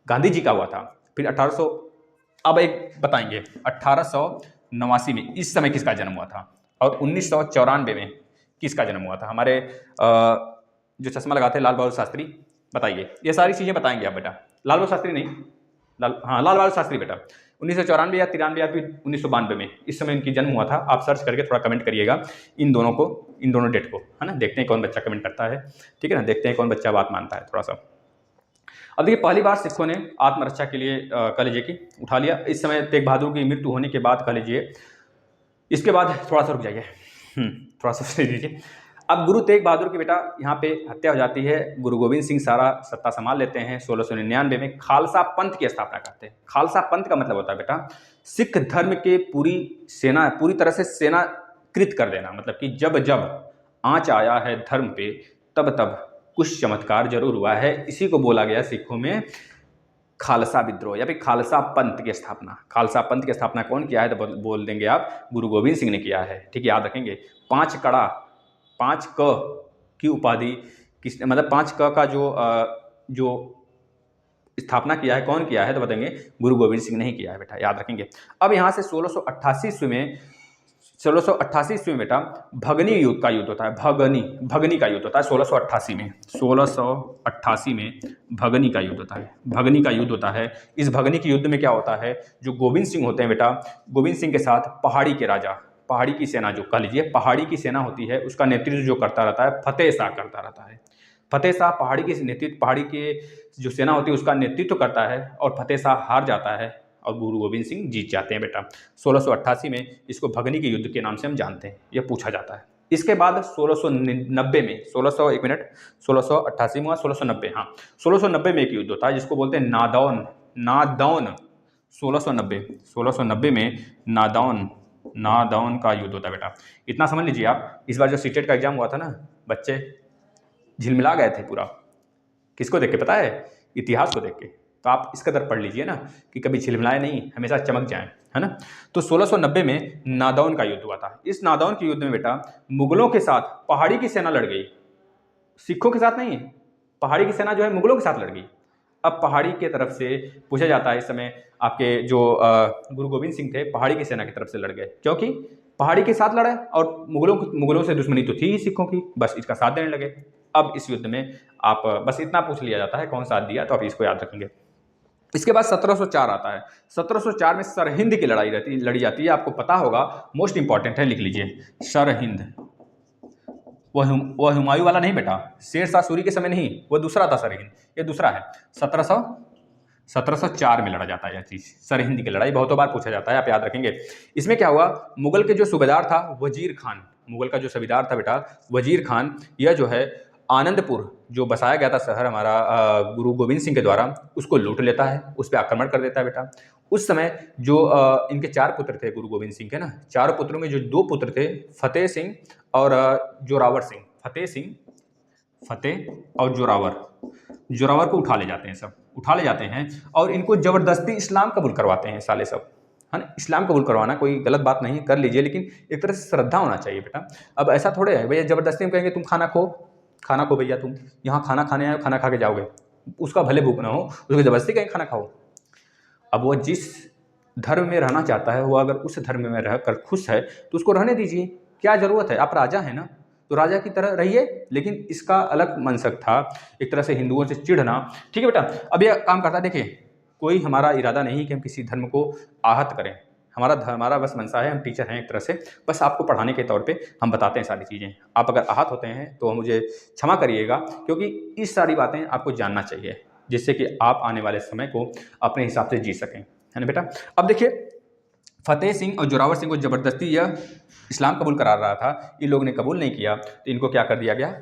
गांधी जी का हुआ था। फिर 1800, अब एक बताएंगे 1889 में इस समय किसका जन्म हुआ था? और 1994 में किसका जन्म हुआ था? हमारे जो चश्मा लगाते हैं लाल बहादुर शास्त्री, बताइए। ये सारी चीजें बताएंगे आप बेटा। लाल बहादुर शास्त्री नहीं, लाल बहादुर शास्त्री बेटा 1994 या 93 या फिर 1992 में इस समय इनकी जन्म हुआ था। आप सर्च करके थोड़ा कमेंट करिएगा इन दोनों डेट को, है ना। देखते हैं कौन बच्चा कमेंट करता है, ठीक है ना। देखते हैं कौन बच्चा बात मानता है थोड़ा सा। अब देखिए, पहली बार सिखों ने आत्मरक्षा के लिए कह लीजिए कि उठा लिया। इस समय तेग बहादुर की मृत्यु होने के बाद कह लीजिए, इसके बाद थोड़ा सा रुक जाइए, थोड़ा सा सुन लीजिए। अब गुरु तेग बहादुर की बेटा यहाँ पे हत्या हो जाती है। गुरु गोविंद सिंह सारा सत्ता संभाल लेते हैं। 1699 में खालसा पंथ की स्थापना करते हैं। खालसा पंथ का मतलब होता है बेटा सिख धर्म के पूरी तरह से सेनाकृत कर देना। मतलब कि जब जब आंच आया है धर्म पे, तब तब कुछ चमत्कार जरूर हुआ है। इसी को बोला गया सिखों में खालसा विद्रोह या फिर खालसा पंथ की स्थापना। खालसा पंथ की स्थापना कौन किया है? तो बोल देंगे आप, गुरु गोविंद सिंह ने किया है, ठीक है। याद रखेंगे 5 कड़ा 5 क की उपाधि किसने, मतलब 5 क का जो स्थापना किया है, कौन किया है? तो बताएंगे गुरु गोविंद सिंह ने ही किया है बेटा, याद रखेंगे। अब यहाँ से 1688 ईस्वी में बेटा भगनी युद्ध का युद्ध होता है। भगनी का युद्ध होता है 1688 में भगनी का युद्ध होता है। इस भगनी के युद्ध में क्या होता है? जो गोविंद सिंह होते हैं बेटा, गोविंद सिंह के साथ पहाड़ी के राजा, पहाड़ी की सेना जो कह लीजिए पहाड़ी की सेना होती है, उसका नेतृत्व जो करता रहता है फतेह शाह करता रहता है। फतेह शाह पहाड़ी के नेतृत्व, पहाड़ी के जो सेना होती है उसका नेतृत्व करता है और फतेह शाह हार जाता है और गुरु गोविंद सिंह जीत जाते हैं बेटा। 1688 में इसको भगनी के युद्ध के नाम से हम जानते हैं, यह पूछा जाता है। इसके बाद 1690 में 1600 एक मिनट 1688 में 1690, हाँ 1690 में एक युद्ध होता है जिसको बोलते हैं नादौन 1690 में नादौन का युद्ध होता है बेटा। इतना समझ लीजिए आप, इस बार जो सीटेट का एग्जाम हुआ था ना, बच्चे झिलमिला गए थे पूरा। किसको देख के पता है? इतिहास को देख के। तो आप इस कदर पढ़ लीजिए ना कि कभी झिलमिलाए नहीं, हमेशा चमक जाएं, है ना। तो 1690 में नादौन का युद्ध हुआ था। इस नादौन के युद्ध में बेटा मुगलों के साथ पहाड़ी की सेना लड़ गई, सिखों के साथ नहीं, पहाड़ी की सेना जो है मुगलों के साथ लड़ गई। अब पहाड़ी के तरफ से पूछा जाता है इस समय आपके जो गुरु गोविंद सिंह थे पहाड़ी की सेना की तरफ से लड़ गए, क्योंकि पहाड़ी के साथ लड़े और मुगलों से दुश्मनी तो थी ही सिखों की, बस इसका साथ देने लगे। अब इस युद्ध में आप बस इतना पूछ लिया जाता है कौन साथ दिया, तो आप इसको याद रखेंगे। इसके बाद 1704 आता है। 1704 में सरहिंद की लड़ाई लड़ी जाती है, आपको पता होगा, मोस्ट इंपॉर्टेंट है, लिख लीजिए सरहिंद। वह हुमायूं वाला नहीं बेटा, शेर शाह सूरी के समय नहीं, वो दूसरा था सरहिंद, ये दूसरा है। 1704 में लड़ा जाता है यह चीज, सरहिंद की लड़ाई बहुतों बार पूछा जाता है, आप याद रखेंगे। इसमें क्या हुआ, मुगल के जो सूबेदार था वजीर खान, मुगल का जो सूबेदार था बेटा वजीर खान, यह जो है आनंदपुर जो बसाया गया था शहर हमारा गुरु गोविंद सिंह के द्वारा, उसको लूट लेता है, उस पर आक्रमण कर देता है बेटा। उस समय जो इनके 4 पुत्र थे गुरु गोविंद सिंह के ना, 4 पुत्रों में जो 2 पुत्र थे फतेह सिंह और जोरावर सिंह, फतेह और जोरावर को उठा ले जाते हैं और इनको जबरदस्ती इस्लाम कबूल करवाते हैं साले सब, है ना। इस्लाम कबूल करवाना कोई गलत बात नहीं, कर लीजिए, लेकिन एक तरह से श्रद्धा होना चाहिए बेटा। अब ऐसा थोड़े है भैया जबरदस्ती हम कहेंगे तुम खाना खो भैया, तुम यहाँ खाना खाने आए हो, खाना खा के जाओगे, उसका भले भूख ना हो, उसको जबरदस्ती कहीं खाना खाओ। अब वो जिस धर्म में रहना चाहता है, वो अगर उस धर्म में रहकर खुश है तो उसको रहने दीजिए, क्या जरूरत है। आप राजा हैं ना, तो राजा की तरह रहिए, लेकिन इसका अलग मनसक था, एक तरह से हिंदुओं से चिढ़ना, ठीक है बेटा। अब यह काम करता है, देखिए कोई हमारा इरादा नहीं कि हम किसी धर्म को आहत करें, हमारा बस मनसा है, हम टीचर हैं एक तरह से, बस आपको पढ़ाने के तौर पे हम बताते हैं सारी चीज़ें। आप अगर आहत होते हैं तो मुझे क्षमा करिएगा, क्योंकि इस सारी बातें आपको जानना चाहिए, जिससे कि आप आने वाले समय को अपने हिसाब से जी सकें, है ना बेटा। अब देखिए फतेह सिंह और जोरावर सिंह को ज़बरदस्ती यह इस्लाम कबूल करा रहा था, इन लोग ने कबूल नहीं किया, तो इनको क्या कर दिया गया,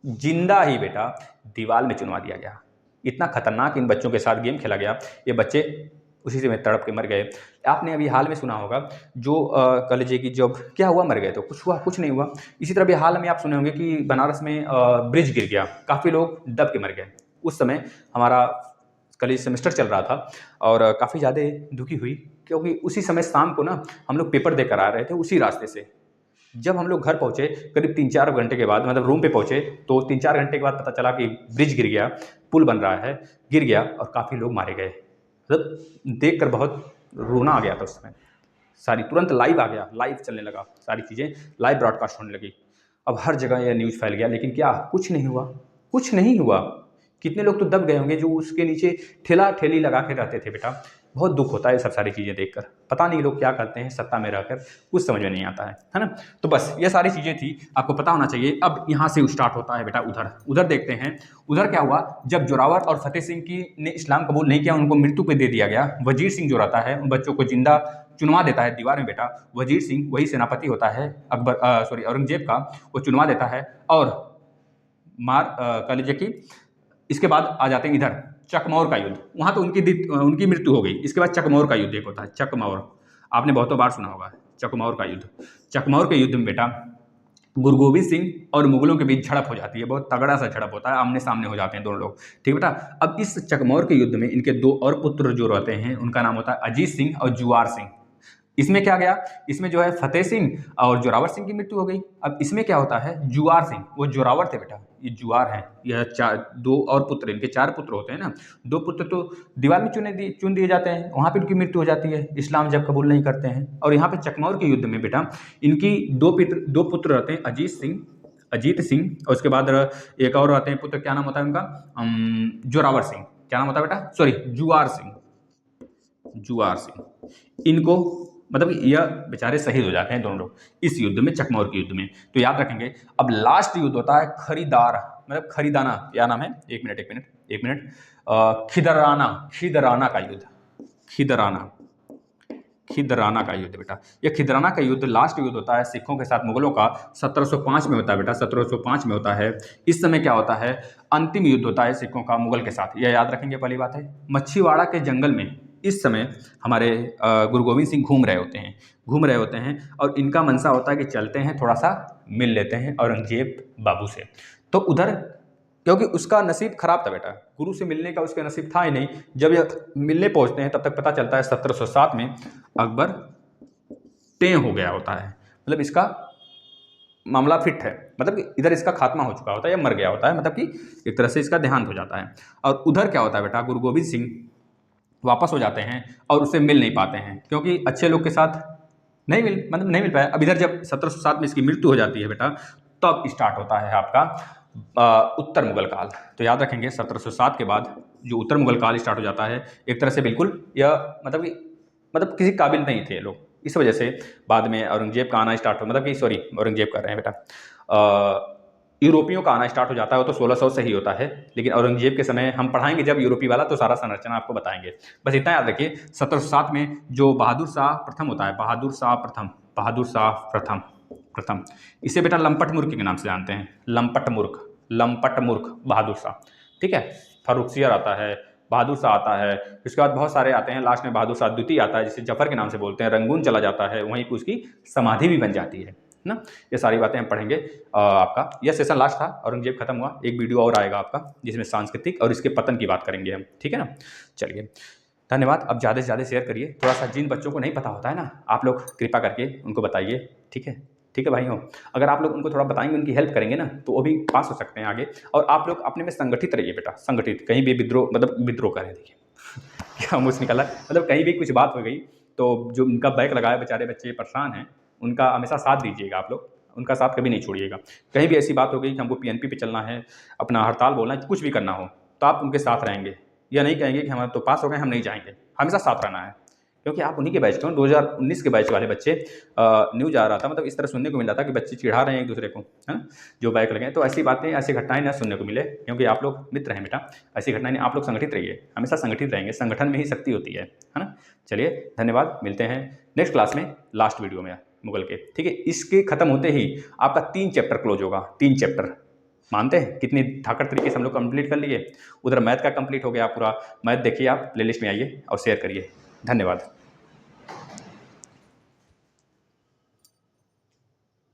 जिंदा ही बेटा दीवार में चुनवा दिया गया। इतना खतरनाक इन बच्चों के साथ गेम खेला गया, ये बच्चे उसी से में तड़प के मर गए। आपने अभी हाल में सुना होगा जो कॉलेज की जब क्या हुआ, मर गए, तो कुछ नहीं हुआ। इसी तरह भी हाल में आप सुने होंगे कि बनारस में ब्रिज गिर गया, काफ़ी लोग दब के मर गए। उस समय हमारा कॉलेज सेमेस्टर चल रहा था और काफ़ी ज़्यादा दुखी हुई, क्योंकि उसी समय शाम को ना हम लोग पेपर देकर आ रहे थे उसी रास्ते से। जब हम लोग घर पहुँचे करीब 3-4 घंटे के बाद, मतलब रूम पे पहुँचे, तो 3-4 घंटे के बाद पता चला कि ब्रिज गिर गया, पुल बन रहा है, गिर गया और काफ़ी लोग मारे गए। मतलब देख कर बहुत रोना आ गया था उस समय। सारी तुरंत लाइव आ गया, लाइव चलने लगा, सारी चीज़ें लाइव ब्रॉडकास्ट होने लगी। अब हर जगह यह न्यूज़ फैल गया, लेकिन क्या कुछ नहीं हुआ। कितने लोग तो दब गए होंगे जो उसके नीचे ठेला ठेली लगा के रहते थे बेटा। बहुत दुख होता है सब सारी चीज़ें देखकर, पता नहीं लोग क्या करते हैं सत्ता में रहकर, कुछ समझ में नहीं आता है ना। तो बस ये सारी चीज़ें थी, आपको पता होना चाहिए। अब यहाँ से स्टार्ट होता है बेटा उधर देखते हैं, उधर क्या हुआ। जब जोरावर और फतेह सिंह ने इस्लाम कबूल नहीं किया, उनको मृत्यु पे दे दिया गया। वजीर सिंह जो रहता है उन बच्चों को जिंदा चुनवा देता है दीवार में बेटा। वजीर सिंह वही सेनापति होता है औरंगजेब का, वो चुनवा देता है और कह लीजिए कि इसके बाद आ जाते हैं इधर चकमौर का युद्ध। वहाँ तो उनकी मृत्यु हो गई। इसके बाद चकमौर का युद्ध एक होता है, चकमौर, आपने बहुतों बार सुना होगा चकमौर का युद्ध। चकमौर के युद्ध में बेटा गुरु गोविंद सिंह और मुगलों के बीच झड़प हो जाती है, बहुत तगड़ा सा झड़प होता है, आमने सामने हो जाते हैं दोनों लोग, ठीक बेटा। अब इस चकमौर के युद्ध में इनके 2 और पुत्र जो रहते हैं, उनका नाम होता है अजीत सिंह और जुआर सिंह। इसमें क्या गया, इसमें जो है फतेह सिंह और जोरावर सिंह की मृत्यु हो गई। अब इसमें क्या होता है, जुआर सिंह, वो जोरावर थे बेटा, ये जुआर हैं। यह 2 और पुत्र, इनके 4 पुत्र होते हैं ना, 2 पुत्र तो दीवार में चुन दिए जाते हैं, वहाँ पे इनकी मृत्यु हो जाती है, इस्लाम जब कबूल नहीं करते हैं। और यहाँ पे चकमौर के युद्ध में बेटा इनकी 2 पुत्र रहते हैं, अजीत सिंह और उसके बाद एक और रहते हैं पुत्र, क्या नाम होता है उनका, जोरावर सिंह। क्या नाम होता है बेटा, सॉरी जुआर सिंह। इनको मतलब यह बेचारे शहीद हो जाते हैं दोनों लोग इस युद्ध में, चकमौर के युद्ध में। तो याद रखेंगे। अब लास्ट युद्ध होता है खरीदार मतलब खरीदाना, क्या नाम है, एक मिनट, खिदराना का युद्ध, खिदराना का युद्ध बेटा। ये खिदराना का युद्ध लास्ट युद्ध होता है सिखों के साथ मुगलों का, 1705 में होता है बेटा, 1705 में होता है। इस समय क्या होता है, अंतिम युद्ध होता है सिखों का मुगल के साथ, यह याद रखेंगे। पहली बात है, मच्छीवाड़ा के जंगल में इस समय हमारे गुरु गोविंद सिंह घूम रहे होते हैं और इनका मनसा होता है कि चलते हैं, थोड़ा सा मिल लेते हैं औरंगजेब बाबू से। तो उधर, क्योंकि उसका नसीब खराब था बेटा, गुरु से मिलने का उसका नसीब था ही नहीं। जब ये मिलने पहुंचते हैं तब तक पता चलता है 1707 में अकबर टें हो गया होता है, मतलब इसका मामला फिट है, मतलब कि इधर इसका खात्मा हो चुका होता है या मर गया होता है, मतलब कि एक तरह से इसका देहांत हो जाता है। और उधर क्या होता है बेटा, गुरु गोविंद सिंह वापस हो जाते हैं और उससे मिल नहीं पाते हैं, क्योंकि अच्छे लोग के साथ नहीं मिल पाया। अब इधर जब 1707 में इसकी मृत्यु हो जाती है बेटा, तब स्टार्ट होता है आपका उत्तर मुगल काल। तो याद रखेंगे 1707 के बाद जो उत्तर मुगल काल स्टार्ट हो जाता है, एक तरह से बिल्कुल यह मतलब किसी काबिल नहीं थे लोग, इस वजह से बाद में औरंगजेब का आना स्टार्ट हो, मतलब कि सॉरी औरंगजेब कर रहे हैं बेटा, यूरोपियों का आना स्टार्ट हो जाता है। वो तो 1600 से ही होता है, लेकिन औरंगजेब के समय हम पढ़ाएंगे जब यूरोपी वाला, तो सारा संरचना आपको बताएंगे। बस इतना याद रखिए, 1707 में जो बहादुर शाह प्रथम होता है, बहादुर शाह प्रथम, इसे बेटा लंपट मूर्ख के नाम से जानते हैं, लंपट मूर्ख बहादुर शाह, ठीक है। फर्रुखसियर आता है, बहादुर शाह आता है, उसके बाद बहुत सारे आते हैं, लास्ट में बहादुर शाह द्वितीय आता है, जिसे जफर के नाम से बोलते हैं। रंगून चला जाता है, वहीं पर उसकी समाधि भी बन जाती है ना। ये सारी बातें हम पढ़ेंगे। आपका यह सेशन लास्ट था, औरंगजेब खत्म हुआ, एक वीडियो और आएगा आपका जिसमें सांस्कृतिक और इसके पतन की बात करेंगे हम, ठीक है ना। चलिए, धन्यवाद। अब ज़्यादा से ज़्यादा शेयर करिए, थोड़ा सा जिन बच्चों को नहीं पता होता है ना, आप लोग कृपा करके उनको बताइए, ठीक है भाई हो। अगर आप लोग उनको थोड़ा बताएंगे, उनकी हेल्प करेंगे ना, तो वो भी पास हो सकते हैं आगे। और आप लोग अपने में संगठित रहिए बेटा, संगठित, कहीं भी विद्रोह करें, देखिए क्या मुझसे निकला, मतलब कहीं भी कुछ बात हो गई तो जो उनका बैक लगाए बेचारे बच्चे परेशान हैं, उनका हमेशा साथ दीजिएगा आप लोग, उनका साथ कभी नहीं छोड़िएगा। कहीं भी ऐसी बात हो गई कि हमको पीएनपी पे चलना है, अपना हड़ताल बोलना है, कुछ भी करना हो, तो आप उनके साथ रहेंगे, या नहीं कहेंगे कि हमारे तो पास हो गए हम नहीं जाएंगे, हमेशा साथ रहना है, क्योंकि आप उन्हीं के बैच के हो। 2019 के बैच वाले बच्चे, न्यूज़ आ रहा था, मतलब इस तरह सुनने को मिल रहा था कि बच्चे चिढ़ा रहे हैं एक दूसरे को, है ना, जो बैक लगे। तो ऐसी बातें, ऐसी घटनाएं ना सुनने को मिले, क्योंकि आप लोग मित्र हैं बेटा, ऐसी घटनाएं नहीं, आप लोग संगठित रहिए, हमेशा संगठित रहेंगे, संगठन में ही शक्ति होती है ना। चलिए, धन्यवाद, मिलते हैं नेक्स्ट क्लास में, लास्ट वीडियो में मुगल के, ठीक है। इसके खत्म होते ही आपका 3 चैप्टर क्लोज होगा, 3 चैप्टर, मानते हैं कितनी धाकड़ तरीके से हम लोग कंप्लीट कर लिए। उधर मैथ का कंप्लीट हो गया पूरा, मैथ देखिए आप, प्लेलिस्ट में आइए और शेयर करिए। धन्यवाद।